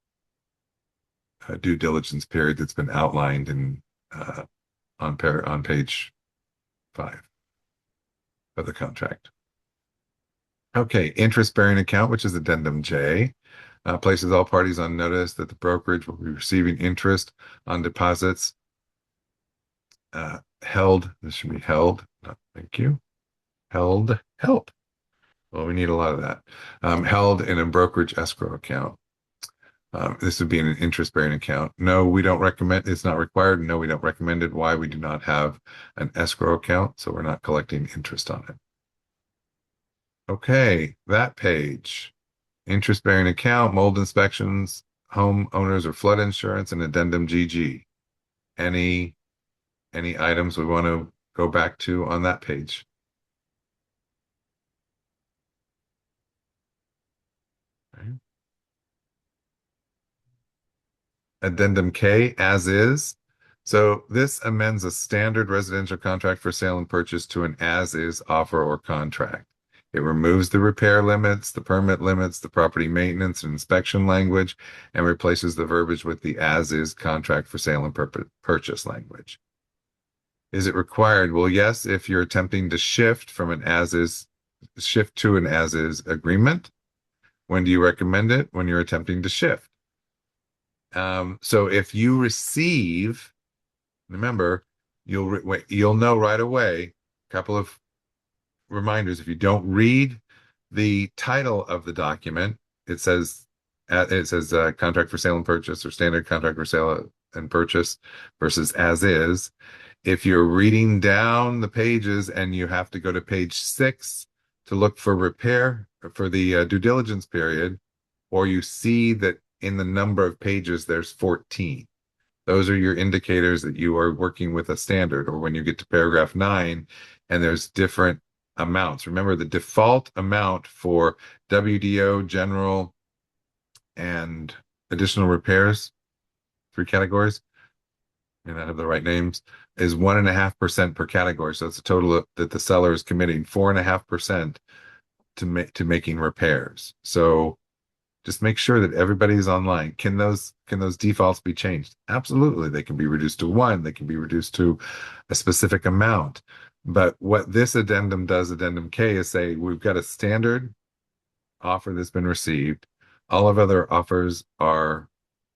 due diligence period that's been outlined in on page 5 of the contract. Okay, interest-bearing account, which is addendum J, places all parties on notice that the brokerage will be receiving interest on deposits held. This should be held. Thank you. Held. Help. Well, we need a lot of that. Held in a brokerage escrow account. This would be in an interest-bearing account. No, we don't recommend. It's not required. No, we don't recommend it. Why? We do not have an escrow account, so we're not collecting interest on it. Okay, that page. interest-bearing account, mold inspections, homeowners or flood insurance, and addendum GG. Any items we want to go back to on that page? Okay. Addendum K, as is. So this amends a standard residential contract for sale and purchase to an as-is offer or contract. It removes the repair limits, the permit limits, the property maintenance and inspection language, and replaces the verbiage with the as-is contract for sale and purchase language. Is it required? Well, yes, if you're attempting to shift to an as-is agreement. When do you recommend it? When you're attempting to shift. So if you receive, remember, you'll know right away. A couple of reminders: if you don't read the title of the document, it says contract for sale and purchase or standard contract for sale and purchase versus as is. If you're reading down the pages and you have to go to page 6 to look for repair for the due diligence period, or you see that in the number of pages there's 14. Those are your indicators that you are working with a standard, or when you get to paragraph 9 and there's different amounts. Remember, the default amount for WDO, general, and additional repairs, 3 categories, and I have the right names, is 1.5% per category. So it's a total that the seller is committing 4.5% to making repairs. So just make sure that everybody's online. Can those defaults be changed? Absolutely. They can be reduced to 1. They can be reduced to a specific amount. But what this addendum does, addendum K, is say we've got a standard offer that's been received. All of other offers are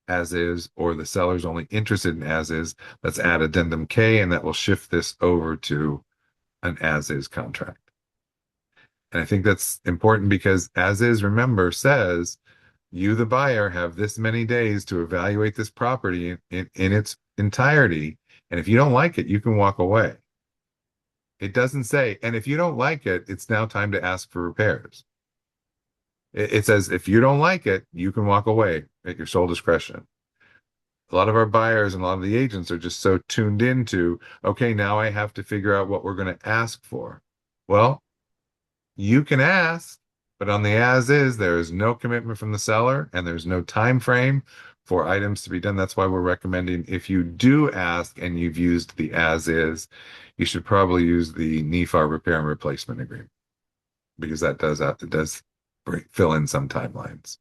as is, or the seller's only interested in as is. Let's add addendum K, and that will shift this over to an as is contract. And I think that's important because as is, remember, says you, the buyer, have this many days to evaluate this property in its entirety. And if you don't like it, you can walk away. It doesn't say, and if you don't like it, it's now time to ask for repairs. It says, if you don't like it, you can walk away at your sole discretion. A lot of our buyers and a lot of the agents are just so tuned into, okay, now I have to figure out what we're going to ask for. Well, you can ask, but on the as is, there is no commitment from the seller and there's no time frame for items to be done. That's why we're recommending, if you do ask and you've used the as is, you should probably use the NEFAR repair and replacement agreement, because it does fill in some timelines.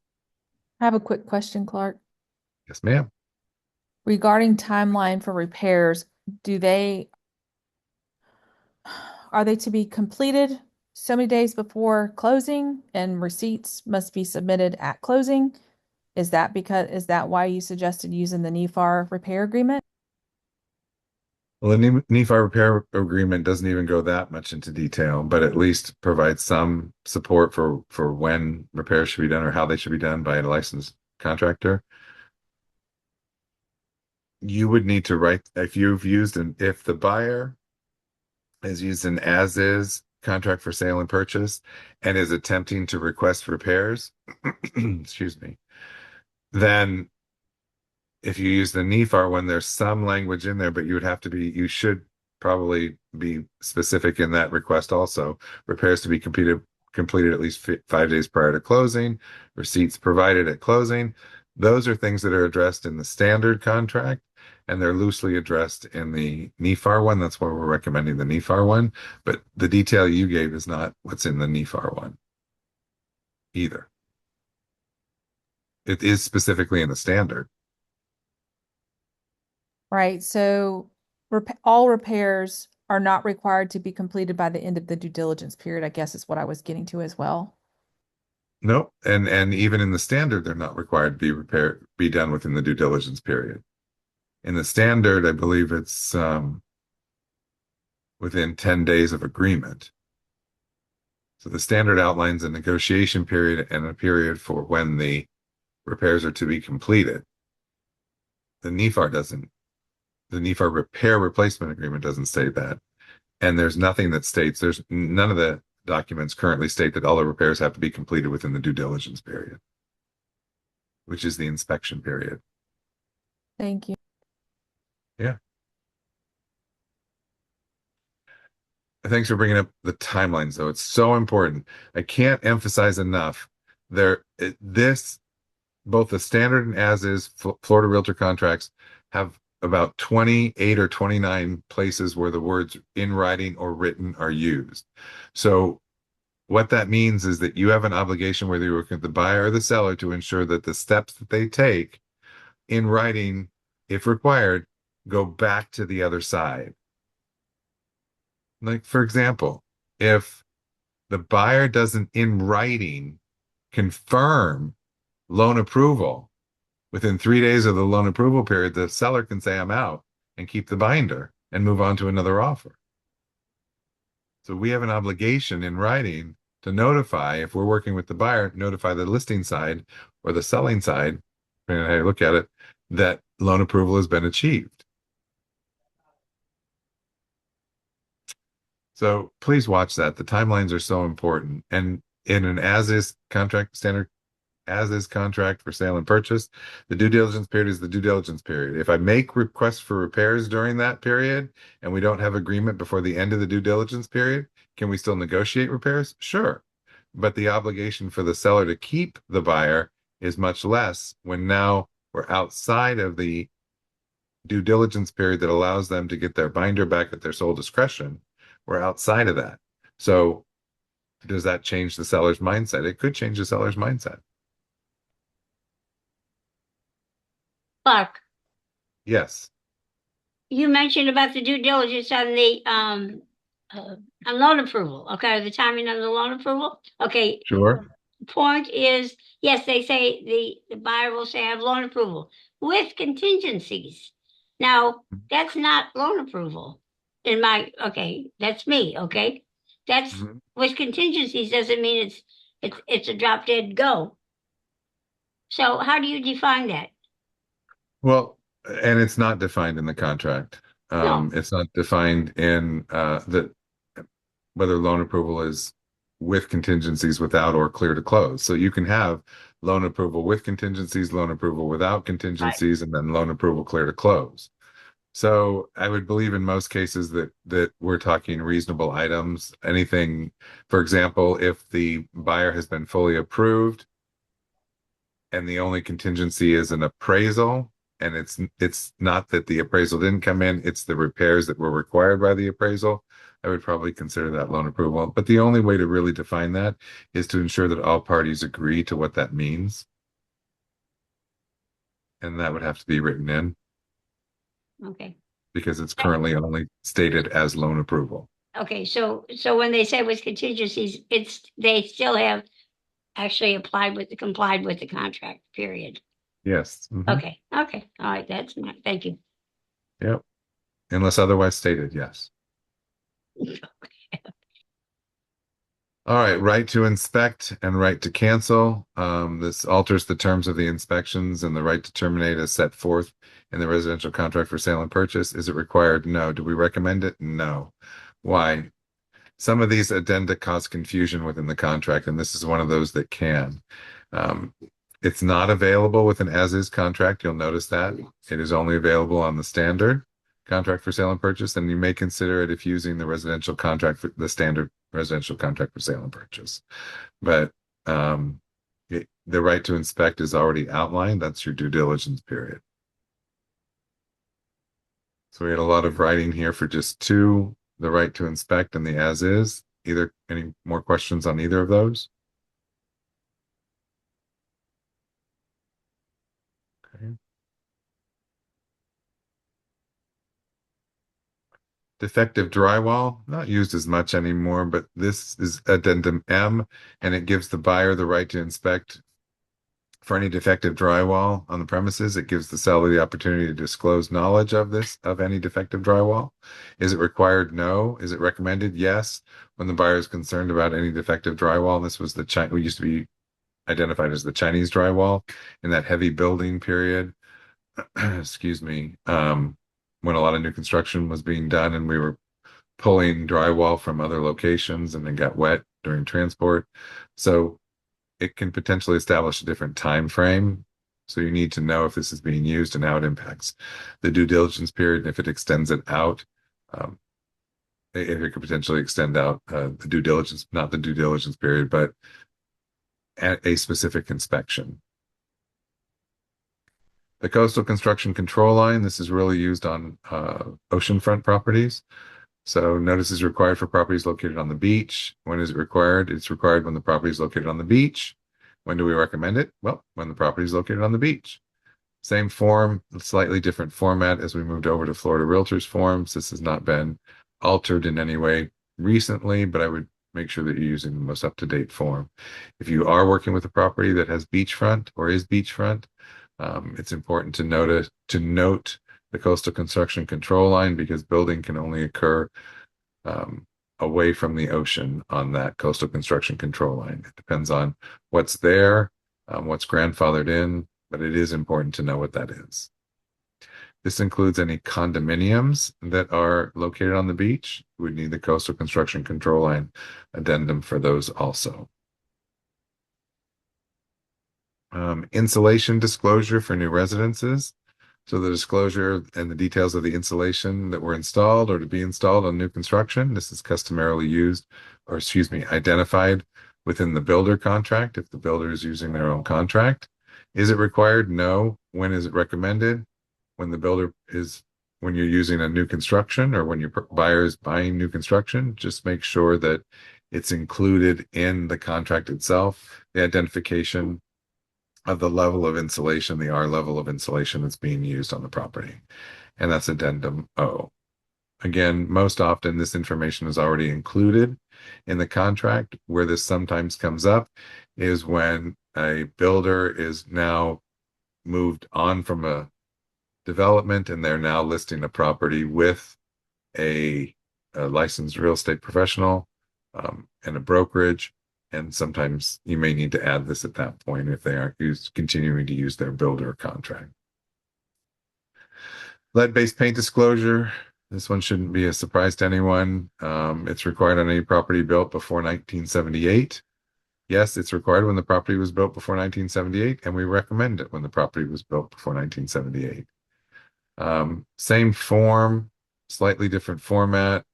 I have a quick question, Clark. Yes, ma'am. Regarding timeline for repairs, are they to be completed so many days before closing and receipts must be submitted at closing? Is that why you suggested using the NEFAR repair agreement? Well, the NEFAR repair agreement doesn't even go that much into detail, but at least provides some support for when repairs should be done or how they should be done by a licensed contractor. You would need to write, if the buyer has used an as-is contract for sale and purchase and is attempting to request repairs, excuse me, then if you use the NEFAR one, there's some language in there, but you should probably be specific in that request also. Repairs to be completed at least 5 days prior to closing, receipts provided at closing. Those are things that are addressed in the standard contract, and they're loosely addressed in the NEFAR one. That's why we're recommending the NEFAR one. But the detail you gave is not what's in the NEFAR one either. It is specifically in the standard. Right. So all repairs are not required to be completed by the end of the due diligence period, I guess is what I was getting to as well. Nope. And even in the standard, they're not required to be done within the due diligence period. In the standard, I believe it's within 10 days of agreement. So the standard outlines a negotiation period and a period for when the repairs are to be completed. The NEFAR doesn't. The NEFAR repair replacement agreement doesn't say that. And there's nothing that states, there's none of the documents currently state that all the repairs have to be completed within the due diligence period, which is the inspection period. Thank you. Yeah. Thanks for bringing up the timelines, though. It's so important. I can't emphasize enough this, both the standard and as is Florida Realtor contracts have about 28 or 29 places where the words in writing or written are used. So what that means is that you have an obligation, whether you're working with the buyer or the seller, to ensure that the steps that they take in writing, if required, go back to the other side. Like, for example, if the buyer doesn't in writing confirm loan approval within 3 days of the loan approval period, the seller can say, I'm out, and keep the binder and move on to another offer. So we have an obligation in writing to notify, if we're working with the buyer, notify the listing side or the selling side, depending on how you look at it, that loan approval has been achieved. So please watch that. The timelines are so important. And in an as-is contract, standard as-is contract for sale and purchase, the due diligence period is the due diligence period. If I make requests for repairs during that period and we don't have agreement before the end of the due diligence period, can we still negotiate repairs? Sure. But the obligation for the seller to keep the buyer is much less when now we're outside of the due diligence period that allows them to get their binder back at their sole discretion. We're outside of that. So does that change the seller's mindset? It could change the seller's mindset. Clark, Yes. you mentioned about the due diligence on the on loan approval. Okay, the timing on the loan approval. Okay, Sure. point is, yes, they say the buyer will say I have loan approval with contingencies. Now, that's not loan approval in my, okay, that's me, okay? That's Mhm. with contingencies doesn't mean it's a drop dead go. So how do you define that? Well, and it's not defined in the contract. No. It's not defined in that whether loan approval is with contingencies, without, or clear to close. So you can have loan approval with contingencies, loan approval without contingencies, and then loan approval clear to close. So I would believe in most cases that we're talking reasonable items. Anything, for example, if the buyer has been fully approved and the only contingency is an appraisal, and it's not that the appraisal didn't come in, it's the repairs that were required by the appraisal, I would probably consider that loan approval. But the only way to really define that is to ensure that all parties agree to what that means. And that would have to be written in Okay. because it's currently only stated as loan approval. Okay, so when they say with contingencies, they still have actually complied with the contract, period. Yes. Mhm. Okay, all right, thank you. Yep. Unless otherwise stated, yes. All right, right to inspect and right to cancel. This alters the terms of the inspections, and the right to terminate is set forth in the residential contract for sale and purchase. Is it required? No. Do we recommend it? No. Why? Some of these addenda cause confusion within the contract, and this is one of those that can. It's not available with an as-is contract. You'll notice that. It is only available on the standard contract for sale and purchase, and you may consider it if using the residential contract for the standard residential contract for sale and purchase. But the right to inspect is already outlined. That's your due diligence period. So we had a lot of writing here for just two, the right to inspect and the as is. Any more questions on either of those? Okay. Defective drywall, not used as much anymore, but this is addendum M, and it gives the buyer the right to inspect for any defective drywall on the premises. It gives the seller the opportunity to disclose knowledge of any defective drywall. Is it required? No. Is it recommended? Yes. When the buyer is concerned about any defective drywall, this was we used to be identified as the Chinese drywall in that heavy building period. Excuse me. When a lot of new construction was being done and we were pulling drywall from other locations and it got wet during transport. So it can potentially establish a different time frame. So you need to know if this is being used and how it impacts the due diligence period. And if it extends it out, um, if it could potentially extend out the due diligence, not the due diligence period, but at a specific inspection. The coastal construction control line, this is really used on oceanfront properties. So notice is required for properties located on the beach. When is it required? It's required when the property is located on the beach. When do we recommend it? Well, when the property is located on the beach. Same form, slightly different format as we moved over to Florida Realtors forms. This has not been altered in any way recently, but I would make sure that you're using the most up-to-date form. If you are working with a property that has beachfront or is beachfront, it's important to note the coastal construction control line because building can only occur away from the ocean on that coastal construction control line. It depends on what's there, what's grandfathered in, but it is important to know what that is. This includes any condominiums that are located on the beach. We need the coastal construction control line addendum for those also. Insulation disclosure for new residences. So the disclosure and the details of the insulation that were installed or to be installed on new construction. This is customarily used, or excuse me, identified within the builder contract if the builder is using their own contract. Is it required? No. When is it recommended? When you're using a new construction or when your buyer is buying new construction, just make sure that it's included in the contract itself, the identification of the level of insulation, the R level of insulation that's being used on the property. And that's addendum O. Again, most often this information is already included in the contract. Where this sometimes comes up is when a builder is now moved on from a development and they're now listing a property with a licensed real estate professional and a brokerage. And sometimes you may need to add this at that point if they aren't continuing to use their builder contract. Lead-based paint disclosure. This one shouldn't be a surprise to anyone. It's required on any property built before 1978. Yes, it's required when the property was built before 1978, and we recommend it when the property was built before 1978. Same form, slightly different format.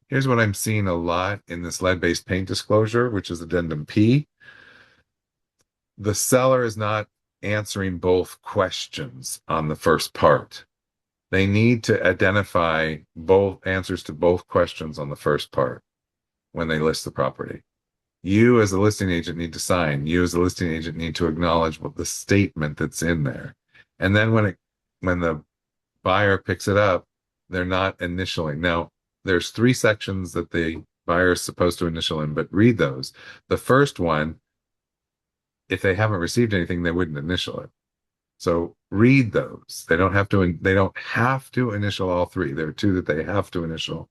Here's what I'm seeing a lot in this lead-based paint disclosure, which is addendum P. The seller is not answering both questions on the first part. They need to identify both answers to both questions on the first part when they list the property. You as a listing agent need to sign. You as a listing agent need to acknowledge what the statement that's in there. And then when the buyer picks it up, they're not initialing. Now, there's 3 sections that the buyer is supposed to initial in, but read those. The first one, if they haven't received anything, they wouldn't initial it. So read those. They don't have to initial all 3. There are 2 that they have to initial,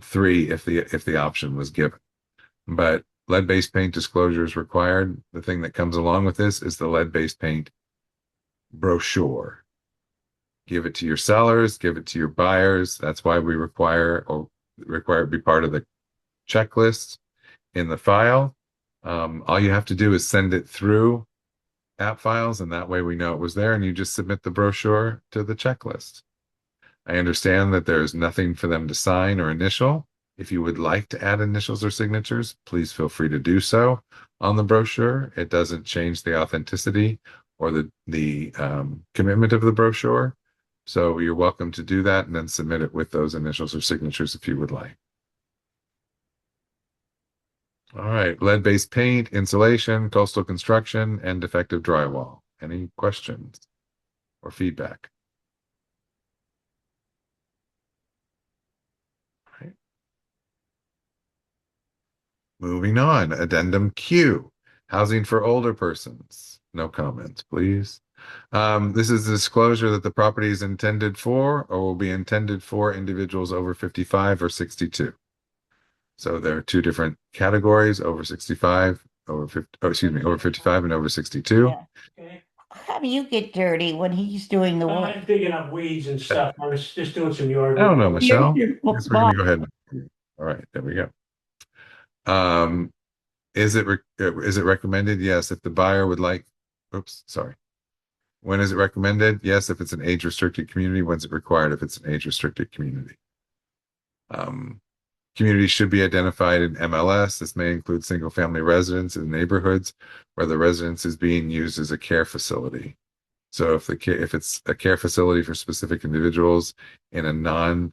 3 if the option was given. But lead-based paint disclosure is required. The thing that comes along with this is the lead-based paint brochure. Give it to your sellers, give it to your buyers. That's why we require it be part of the checklist in the file. All you have to do is send it through app files, and that way we know it was there, and you just submit the brochure to the checklist. I understand that there's nothing for them to sign or initial. If you would like to add initials or signatures, please feel free to do so on the brochure. It doesn't change the authenticity or the commitment of the brochure. So you're welcome to do that and then submit it with those initials or signatures if you would like. All right, lead-based paint, insulation, coastal construction, and defective drywall. Any questions or feedback? All right. Moving on, addendum Q, housing for older persons. No comments, please. This is a disclosure that the property is intended for or will be intended for individuals over 55 or 62. So there are 2 different categories: over 65, over 55 and over 62. Yeah. Okay. How do you get dirty when he's doing the work? I'm digging up weeds and stuff. I was just doing some yard I don't know, work. Michelle. You're- Guess we're gonna go ahead. All right, there we go. Um, is it recommended? Yes, if the buyer would like, oops, sorry. When is it recommended? Yes, if it's an age-restricted community. When's it required if it's an age-restricted community? Um, Communities should be identified in MLS. This may include single-family residents in neighborhoods where the residence is being used as a care facility. So if it's a care facility for specific individuals in a non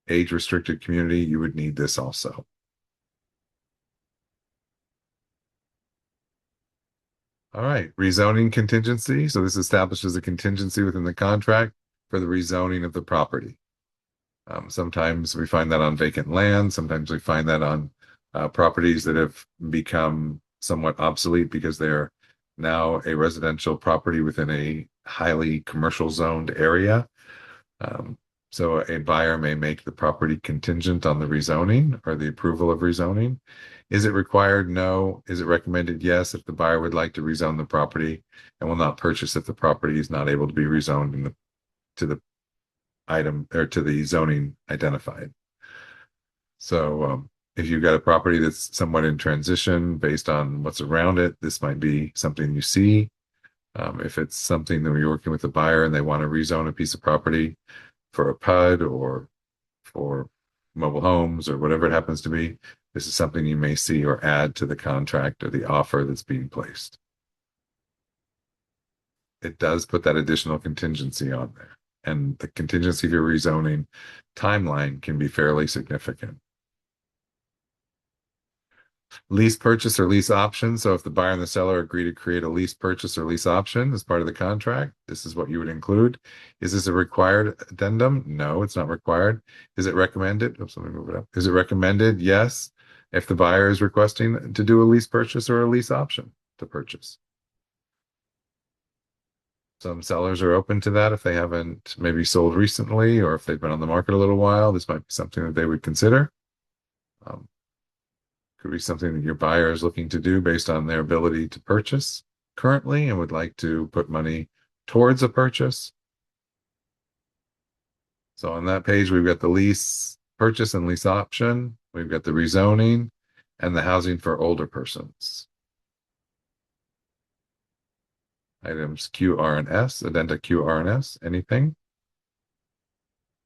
age restricted community, you would need this also. All right, rezoning contingency. So this establishes a contingency within the contract for the rezoning of the property. Sometimes we find that on vacant land. Sometimes we find that on properties that have become somewhat obsolete because they're now a residential property within a highly commercial zoned area. Um, so a buyer may make the property contingent on the rezoning or the approval of rezoning. Is it required? No. Is it recommended? Yes, if the buyer would like to rezone the property and will not purchase if the property is not able to be rezoned to the item or to the zoning identified. So if you've got a property that's somewhat in transition based on what's around it, this might be something you see. If it's something that you're working with a buyer and they want to rezone a piece of property for a PUD or for mobile homes or whatever it happens to be, this is something you may see or add to the contract or the offer that's being placed. It does put that additional contingency on there. And the contingency for rezoning timeline can be fairly significant. Lease purchase or lease option. So if the buyer and the seller agree to create a lease purchase or lease option as part of the contract, this is what you would include. Is this a required addendum? No, it's not required. Is it recommended? Oops, let me move it up. Is it recommended? Yes. If the buyer is requesting to do a lease purchase or a lease option to purchase. Some sellers are open to that if they haven't maybe sold recently or if they've been on the market a little while. This might be something that they would consider. Could be something that your buyer is looking to do based on their ability to purchase currently and would like to put money towards a purchase. So on that page, we've got the lease purchase and lease option. We've got the rezoning and the housing for older persons. Items Q, R, and S, addenda Q, R, and S. Anything?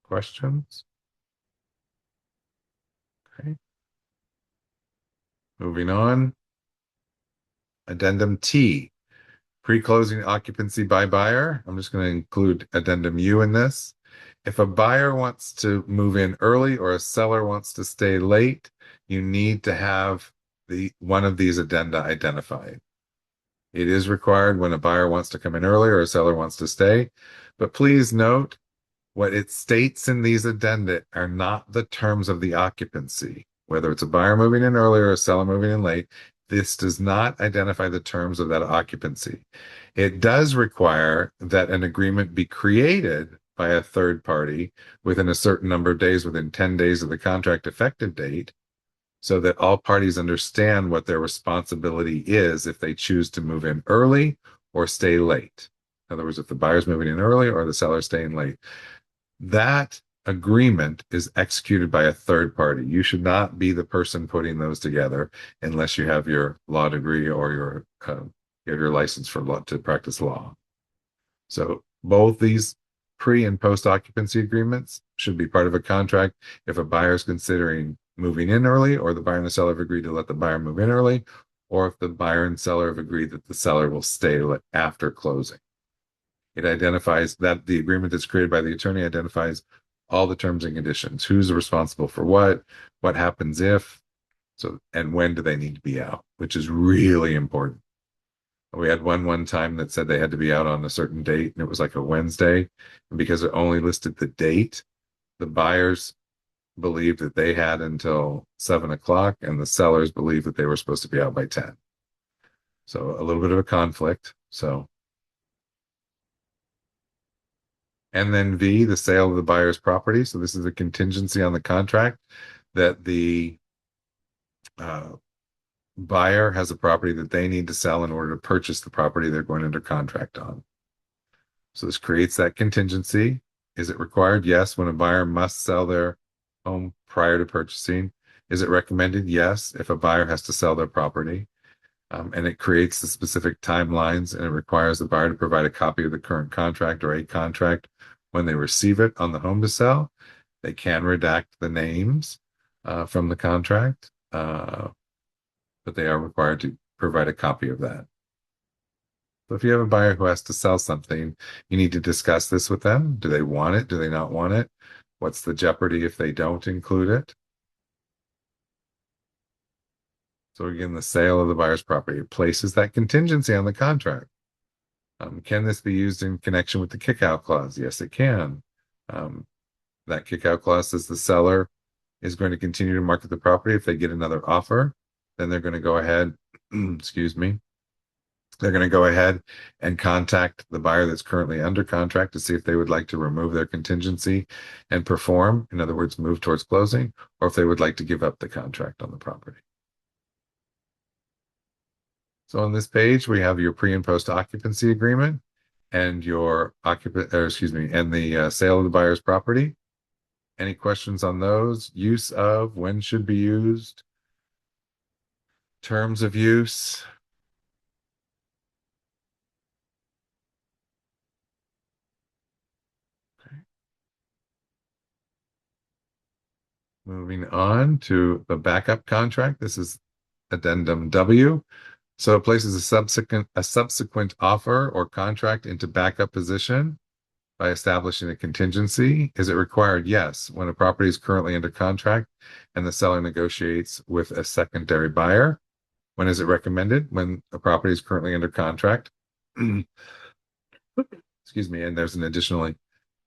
Questions? Okay. Moving on. Addendum T, pre-closing occupancy by buyer. I'm just going to include addendum U in this. If a buyer wants to move in early or a seller wants to stay late, you need to have one of these addenda identified. It is required when a buyer wants to come in early or a seller wants to stay. But please note, what it states in these addenda are not the terms of the occupancy. Whether it's a buyer moving in early or a seller moving in late, this does not identify the terms of that occupancy. It does require that an agreement be created by a third party within a certain number of days, within 10 days of the contract effective date, so that all parties understand what their responsibility is if they choose to move in early or stay late. In other words, if the buyer's moving in early or the seller's staying late. That agreement is executed by a third party. You should not be the person putting those together unless you have your law degree or you have your license for law to practice law. So both these pre and post occupancy agreements should be part of a contract if a buyer is considering moving in early or the buyer and the seller have agreed to let the buyer move in early, or if the buyer and seller have agreed that the seller will stay after closing. It identifies that the agreement that's created by the attorney identifies all the terms and conditions, who's responsible for what happens if, so, and when do they need to be out, which is really important. We had one time that said they had to be out on a certain date, and it was like a Wednesday. And because it only listed the date, the buyers believed that they had until 7 o'clock, and the sellers believed that they were supposed to be out by 10. So a little bit of a conflict. So, and then V, the sale of the buyer's property. So this is a contingency on the contract that the buyer has a property that they need to sell in order to purchase the property they're going under contract on. So this creates that contingency. Is it required? Yes. When a buyer must sell their home prior to purchasing, Is it recommended? Yes, if a buyer has to sell their property. And it creates the specific timelines, and it requires the buyer to provide a copy of the current contract or a contract when they receive it on the home to sell. They can redact the names from the contract, but they are required to provide a copy of that. So if you have a buyer who has to sell something, you need to discuss this with them. Do they want it? Do they not want it? What's the jeopardy if they don't include it? So again, the sale of the buyer's property places that contingency on the contract. Can this be used in connection with the kickout clause? Yes, it can. That kickout clause says the seller is going to continue to market the property. If they get another offer, then they're going to go ahead, excuse me, they're going to go ahead and contact the buyer that's currently under contract to see if they would like to remove their contingency and perform, in other words, move towards closing, or if they would like to give up the contract on the property. So on this page, we have your pre and post occupancy agreement and your and the sale of the buyer's property. Any questions on those? Use of, when should be used, terms of use. Okay. Moving on to the backup contract. This is Addendum W. So it places a subsequent offer or contract into backup position by establishing a contingency. Is it required? Yes. When a property is currently under contract and the seller negotiates with a secondary buyer. When is it recommended? When a property is currently under contract. Excuse me, and there's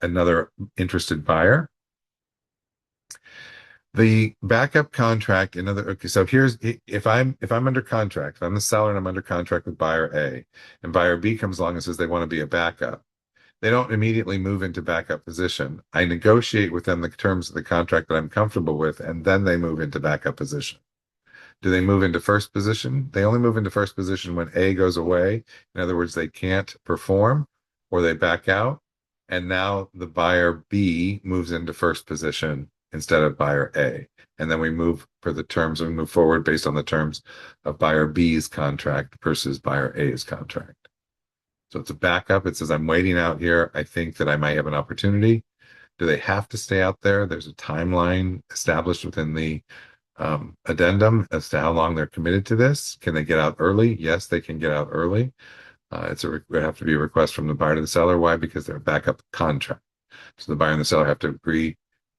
another interested buyer. The backup contract, okay, so here's if I'm under contract, if I'm the seller and I'm under contract with buyer A, and buyer B comes along and says they want to be a backup, they don't immediately move into backup position. I negotiate with them the terms of the contract that I'm comfortable with, and then they move into backup position. Do they move into first position? They only move into first position when A goes away. In other words, they can't perform or they back out. And now the buyer B moves into first position instead of buyer A. And then we move forward based on the terms of buyer B's contract versus buyer A's contract. So it's a backup. It says, I'm waiting out here. I think that I might have an opportunity. Do they have to stay out there? There's a timeline established within the addendum as to how long they're committed to this. Can they get out early? Yes, they can get out early. It would have to be a request from the buyer to the seller. Why? Because they're a backup contract. So the buyer and the seller have to agree.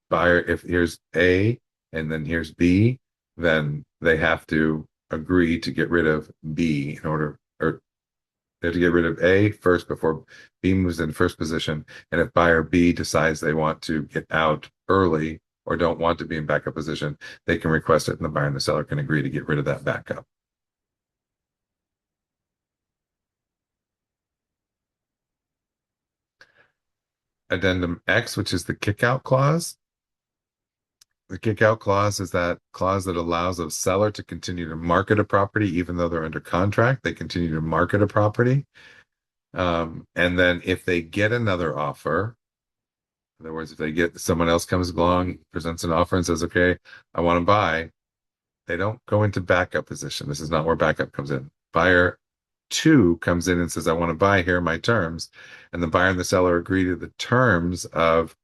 Buyer, if here's A and then here's B, then they have to agree to get rid of B or they have to get rid of A first before B moves in first position. And if buyer B decides they want to get out early or don't want to be in backup position, they can request it and the buyer and the seller can agree to get rid of that backup. Addendum X, which is the kickout clause. The kickout clause is that clause that allows a seller to continue to market a property even though they're under contract. They continue to market a property. And then if they get another offer, in other words, if someone else comes along, presents an offer and says, okay, I want to buy, they don't go into backup position. This is not where backup comes in. Buyer 2 comes in and says, I want to buy, here are my terms. And the buyer and the seller agree to the terms of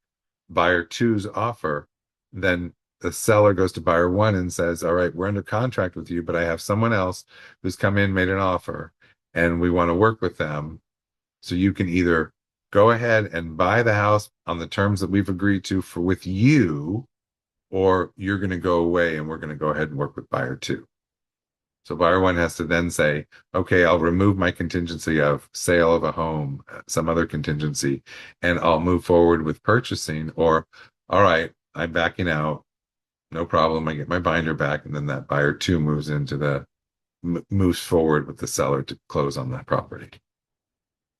buyer 2's offer. Then the seller goes to buyer 1 and says, all right, we're under contract with you, but I have someone else who's come in, made an offer, and we want to work with them. So you can either go ahead and buy the house on the terms that we've agreed to with you, or you're going to go away and we're going to go ahead and work with buyer 2. So buyer 1 has to then say, okay, I'll remove my contingency of sale of a home, some other contingency, and I'll move forward with purchasing. Or, all right, I'm backing out. No problem. I get my binder back. And then that buyer 2 moves forward with the seller to close on that property.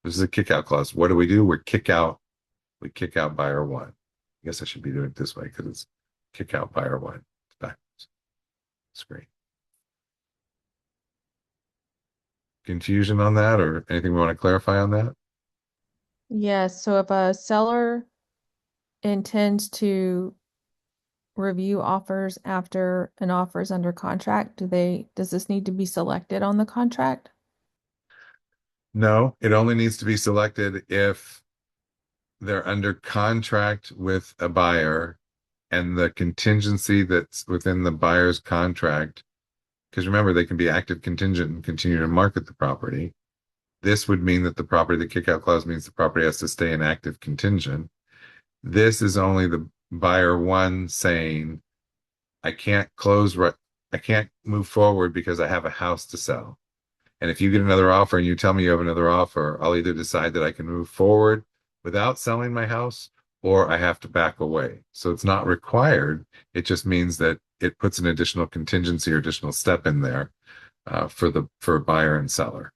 This is a kick out clause. What do? We kick out buyer 1. I guess I should be doing it this way because it's kick out buyer 1. It's backwards. Screen. Confusion on that or anything we want to clarify on that? Yes, so if a seller intends to review offers after an offer is under contract? Does this need to be selected on the contract? No, it only needs to be selected if they're under contract with a buyer and the contingency that's within the buyer's contract, because remember, they can be active contingent and continue to market the property. This would mean that the kick-out clause means the property has to stay in active contingent. This is only the buyer one saying, I can't I can't move forward because I have a house to sell. And if you get another offer and you tell me you have another offer, I'll either decide that I can move forward without selling my house or I have to back away. So it's not required. It just means that it puts an additional contingency or additional step in there for buyer and seller.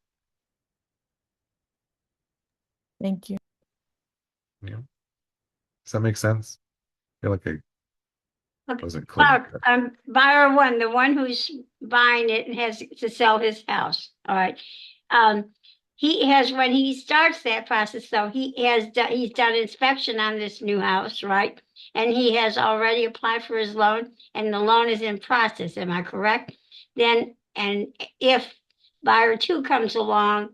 Thank you. Yeah. Does that make sense? I feel like I Okay. wasn't clear. Buyer one, the one who's buying it and has to sell his house. All right. He has, when he starts that process, though, he's done inspection on this new house, right? And he has already applied for his loan, and the loan is in process. Am I correct? Then, and if buyer two comes along,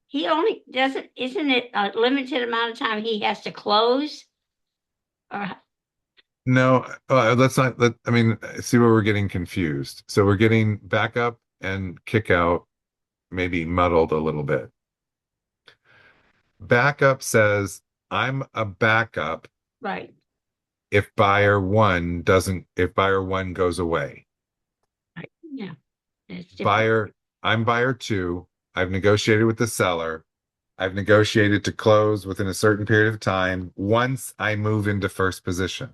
he only doesn't, isn't it a limited amount of time he has to close? Or No, let's not. I mean, see where we're getting confused. So we're getting backup and kick out maybe muddled a little bit. Backup says I'm a backup right, if if buyer one goes away. right, yeah, it's different. I'm buyer two. I've negotiated with the seller. I've negotiated to close within a certain period of time once I move into first position.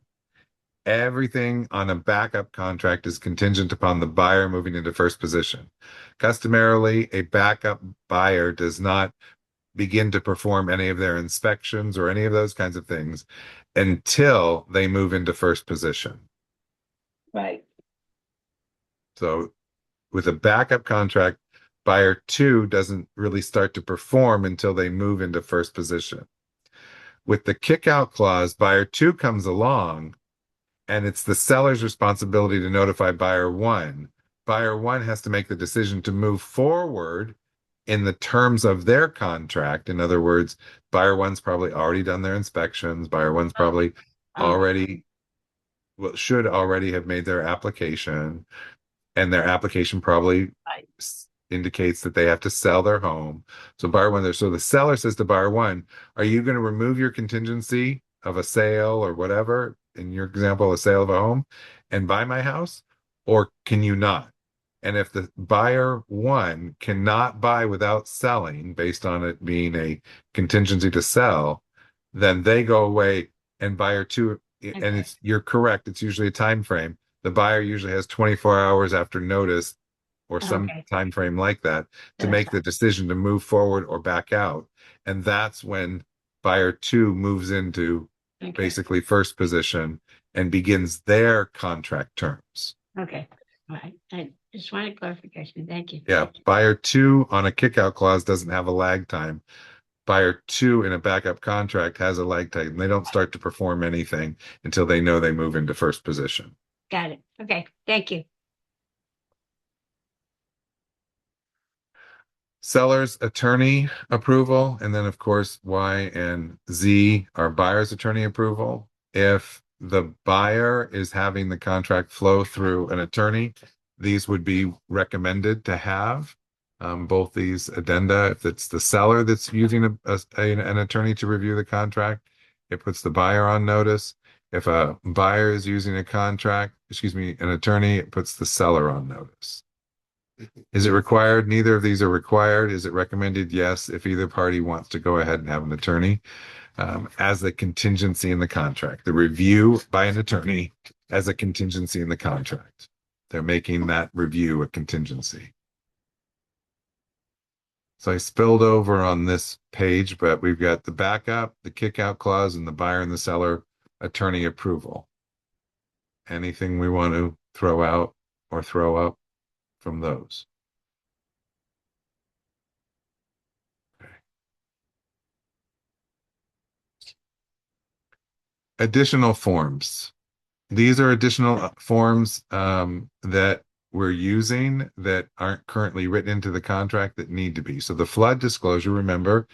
Everything on a backup contract is contingent upon the buyer moving into first position. Customarily, a backup buyer does not begin to perform any of their inspections or any of those kinds of things until they move into first position. Right. So with a backup contract, buyer two doesn't really start to perform until they move into first position. With the kick out clause, buyer two comes along and it's the seller's responsibility to notify buyer one. Buyer one has to make the decision to move forward in the terms of their contract. In other words, buyer one's probably already done their inspections. Buyer one's probably already, well, should already have made their application, and their application probably Right. indicates that they have to sell their home. So so the seller says to buyer one, are you going to remove your contingency of a sale or whatever, in your example, a sale of a home, and buy my house, or can you not? And if the buyer one cannot buy without selling based on it being a contingency to sell, then they go away and buyer two, and you're correct, it's usually a time frame. The buyer usually has 24 hours after notice or some time frame like that to make the decision to move forward or back out. And that's when buyer two moves into basically first position and begins their contract terms. Okay, all right. I just wanted clarification. Thank you. Yeah, buyer two on a kickout clause doesn't have a lag time. Buyer two in a backup contract has a lag time. They don't start to perform anything until they know they move into first position. Got it. Okay, thank you. Seller's attorney approval, and then of course Y and Z are buyer's attorney approval. If the buyer is having the contract flow through an attorney, these would be recommended to have both these addenda. If it's the seller that's using an attorney to review the contract, it puts the buyer on notice. If a buyer is using an attorney, it puts the seller on notice. Is it required? Neither of these are required. Is it recommended? Yes, if either party wants to go ahead and have an attorney as a contingency in the contract. The review by an attorney as a contingency in the contract. They're making that review a contingency. So I spilled over on this page, but we've got the backup, the kick-out clause, and the buyer and the seller attorney approval. Anything we want to throw out or throw up from those? Okay. Additional forms. these are additional forms that we're using that aren't currently written into the contract that need to be. So the flood disclosure, remember,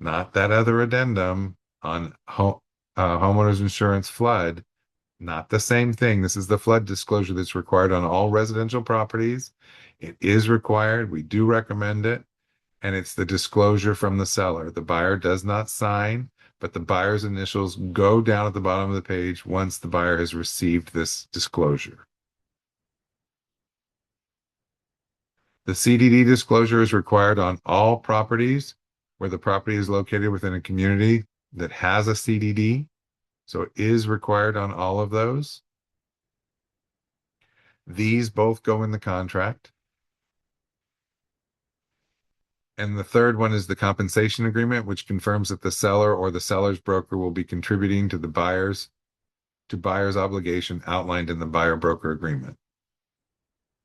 not that other addendum on homeowners insurance flood, not the same thing. This is the flood disclosure that's required on all residential properties. It is required. We do recommend it. And it's the disclosure from the seller. The buyer does not sign, but the buyer's initials go down at the bottom of the page once the buyer has received this disclosure. The CDD disclosure is required on all properties where the property is located within a community that has a CDD. So it is required on all of those. These both go in the contract. And the third one is the compensation agreement, which confirms that the seller or the seller's broker will be contributing to buyer's obligation outlined in the buyer broker agreement.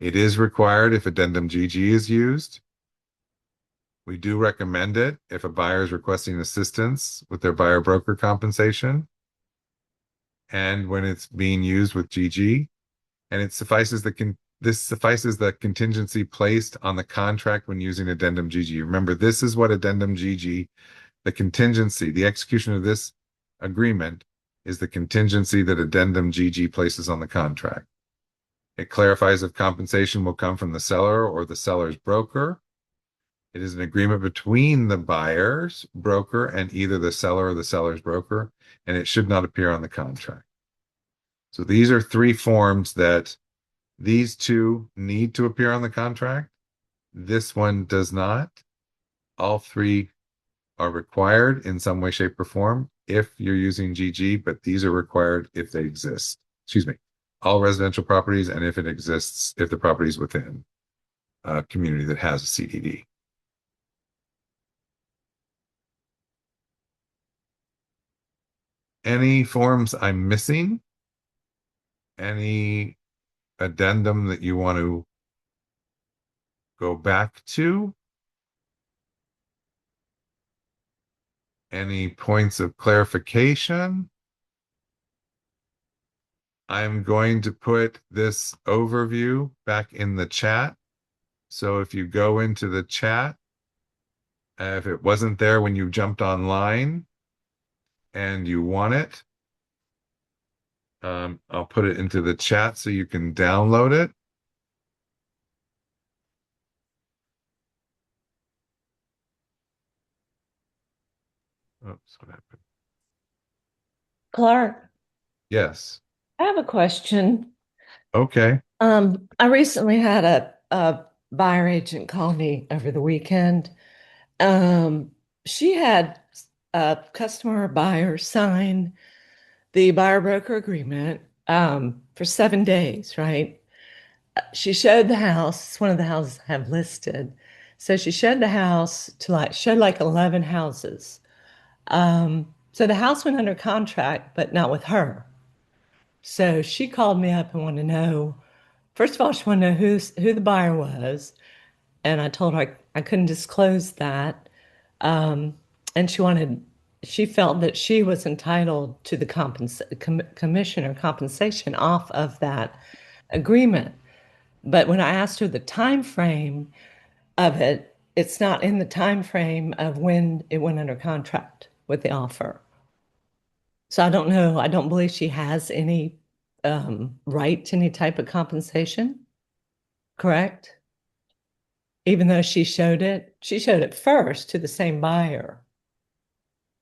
It is required if addendum GG is used. We do recommend it if a buyer is requesting assistance with their buyer broker compensation and when it's being used with GG. And it suffices this suffices the contingency placed on the contract when using addendum GG. Remember, this is what addendum GG, the contingency, the execution of this agreement is the contingency that addendum GG places on the contract. It clarifies if compensation will come from the seller or the seller's broker. It is an agreement between the buyer's broker and either the seller or the seller's broker, and it should not appear on the contract. So these are three forms that these two need to appear on the contract. This one does not. All three are required in some way, shape, or form if you're using GG, but these are required if they exist. Excuse me. All residential properties and if it exists, if the property is within a community that has a CDD. Any forms I'm missing? Any addendum that you want to go back to? Any points of clarification? I'm going to put this overview back in the chat. So if you go into the chat, if it wasn't there when you jumped online and you want it, I'll put it into the chat so you can download it. Oops, what happened? Clark, Yes. I have a question. Okay. I recently had a buyer agent call me over the weekend. She had a customer or buyer sign the buyer broker agreement for 7 days, right? She showed the house. It's one of the houses I have listed. So she showed the house to showed like 11 houses. So the house went under contract, but not with her. So she called me up and wanted to know, first of all, she wanted to know who the buyer was. And I told her I couldn't disclose that. And she felt that she was entitled to the commission or compensation off of that agreement. But when I asked her the time frame of it, it's not in the time frame of when it went under contract with the offer. So I don't know. I don't believe she has any right to any type of compensation, correct? Even though she showed it first to the same buyer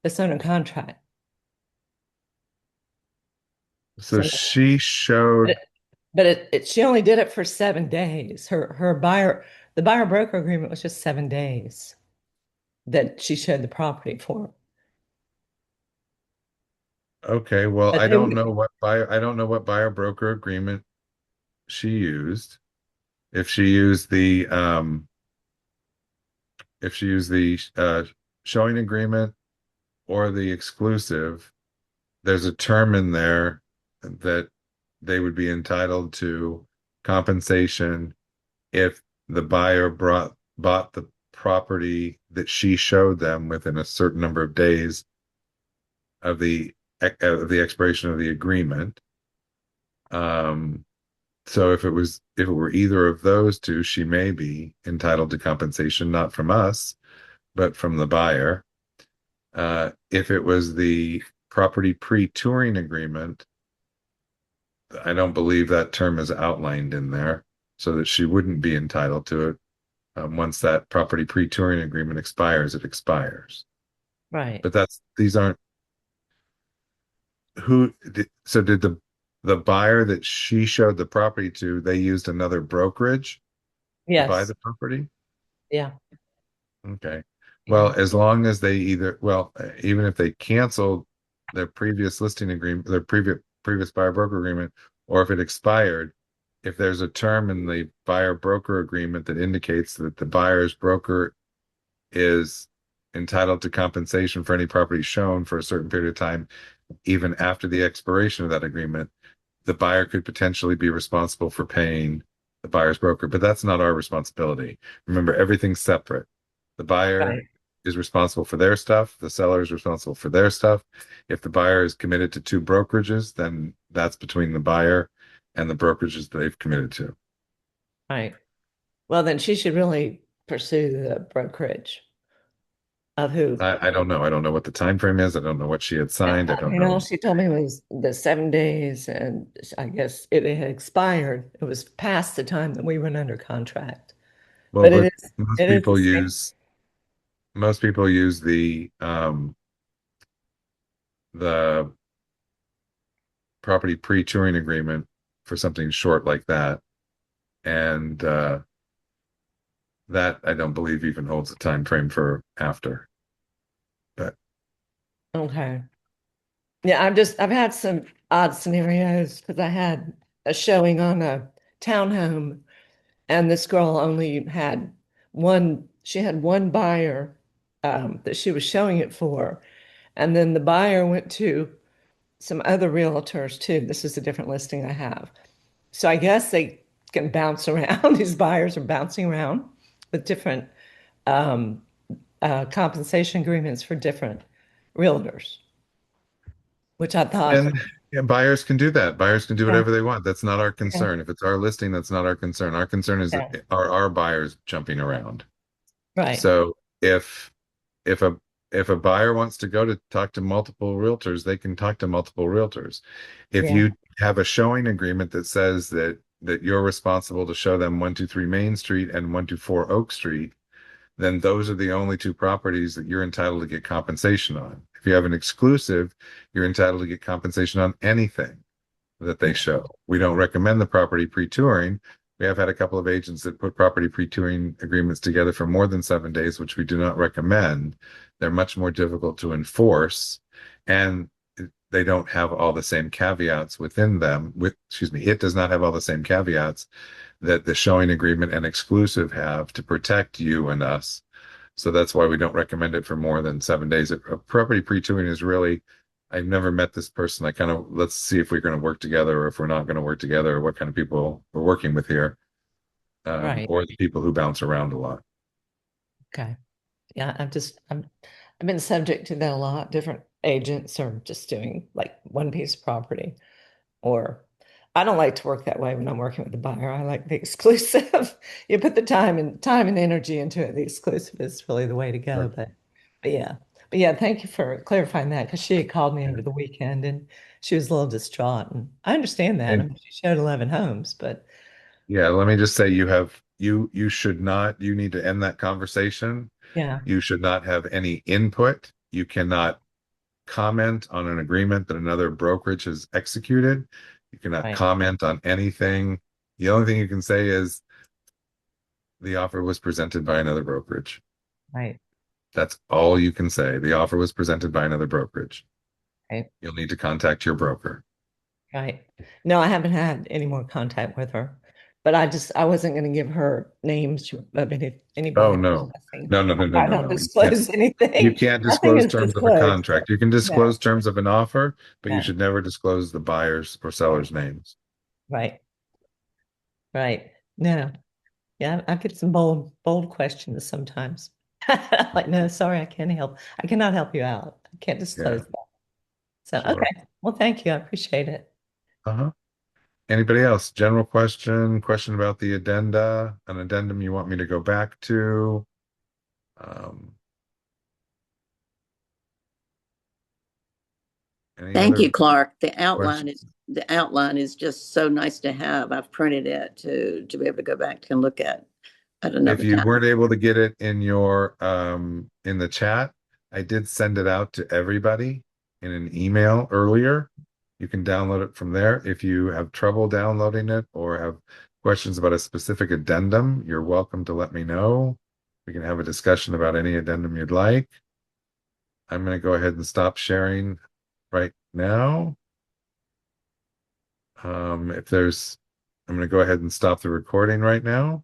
that's under contract. So she showed. But she only did it for 7 days. The buyer broker agreement was just 7 days that she showed the property for. Okay, well, But I don't know what buyer broker agreement she used. If she used the showing agreement or the exclusive, there's a term in there that they would be entitled to compensation if the buyer bought the property that she showed them within a certain number of days of the expiration of the agreement. Um, so if it were either of those two, she may be entitled to compensation, not from us, but from the buyer. If it was the property pre-touring agreement, I don't believe that term is outlined in there, so that she wouldn't be entitled to it. Once that property pre-touring agreement expires, it expires. Right. But these aren't so did the buyer that she showed the property to, they used another brokerage to buy Yes. the property? Yeah. Okay. Yeah. Well, as long as they even if they canceled their previous listing agreement, their previous buyer broker agreement, or if it expired, if there's a term in the buyer broker agreement that indicates that the buyer's broker is entitled to compensation for any property shown for a certain period of time, even after the expiration of that agreement, the buyer could potentially be responsible for paying the buyer's broker, but that's not our responsibility. Remember, everything's separate. The buyer Right. is responsible for their stuff, the seller is responsible for their stuff. If the buyer is committed to two brokerages, then that's between the buyer and the brokerages that they've committed to. Right. Well, then she should really pursue the brokerage of who. I don't know. I don't know what the time frame is. I don't know what she had signed. I don't All know. she told me was the 7 days, and I guess it had expired. It was past the time that we went under contract. Well, But but it is the same. most people use the property pre-touring agreement for something short like that. And that I don't believe even holds a time frame for after. But Okay. Yeah, I've had some odd scenarios because I had a showing on a townhome, and this girl only had she had one buyer that she was showing it for. And then the buyer went to some other realtors too. This is a different listing I have. So I guess they can bounce around. These buyers are bouncing around with different um, compensation agreements for different realtors, which I thought, and yeah, buyers can do that. Buyers can do yeah, whatever they want. That's not our yeah, concern. If it's our listing, that's not our concern. Our concern is yeah, are our buyers jumping around. right, So if a if a buyer wants to go to talk to multiple realtors, they can talk to multiple realtors. If yeah, you have a showing agreement that says that you're responsible to show them 123 Main Street and 124 Oak Street, then those are the only two properties that you're entitled to get compensation on. If you have an exclusive, you're entitled to get compensation on anything that they show. We don't recommend the property pre-touring. We have had a couple of agents that put property pre-touring agreements together for more than 7 days, which we do not recommend. They're much more difficult to enforce, and they don't have all the same caveats within them. It does not have all the same caveats that the showing agreement and exclusive have to protect you and us. So that's why we don't recommend it for more than 7 days. A property pre-touring is really, I've never met this person. I kind of, let's see if we're going to work together or if we're not going to work together or what kind of people we're working with here, right. or the people who bounce around a lot. Okay. Yeah, I've been subject to that a lot. Different agents are just doing like one piece of property. Or I don't like to work that way when I'm working with the buyer. I like the exclusive. You put the time and energy into it. The exclusive is really the way to go. Sure. But yeah. But yeah, thank you for clarifying that because she had called me Yeah. over the weekend and she was a little distraught. And I understand that. I And mean, she showed 11 homes, but yeah, let me just say you should not, you need to end that conversation. yeah, You should not have any input. You cannot comment on an agreement that another brokerage has executed. You cannot right, comment on anything. The only thing you can say is the offer was presented by another brokerage. right, That's all you can say. The offer was presented by another brokerage. right. You'll need to contact your broker. Right. No, I haven't had any more contact with her, but I wasn't going to give her names of Oh, anybody. no. Nothing. No, no, no, no, I no, don't no. disclose You anything. can't Nothing disclose is terms of a disclosed. contract. You can No, disclose terms of an offer, but you no. should never disclose the buyer's or seller's names. Right, right. No. Yeah, I get some bold questions sometimes. Like, no, sorry, I can't help. I cannot help you out. I can't Yeah, disclose that. So, sure. okay. Well, thank you. I appreciate it. Uh-huh. Anybody else? General question about the addenda, an addendum you want me to go back to? Any Thank other you, Clark. questions? The outline is just so nice to have. I've printed it to be able to go back and look at If another you time. weren't able to get it in your in the chat, I did send it out to everybody in an email earlier. You can download it from there. If you have trouble downloading it or have questions about a specific addendum, you're welcome to let me know. We can have a discussion about any addendum you'd like. I'm going to go ahead and stop sharing right now. If there's, I'm going to go ahead and stop the recording right now.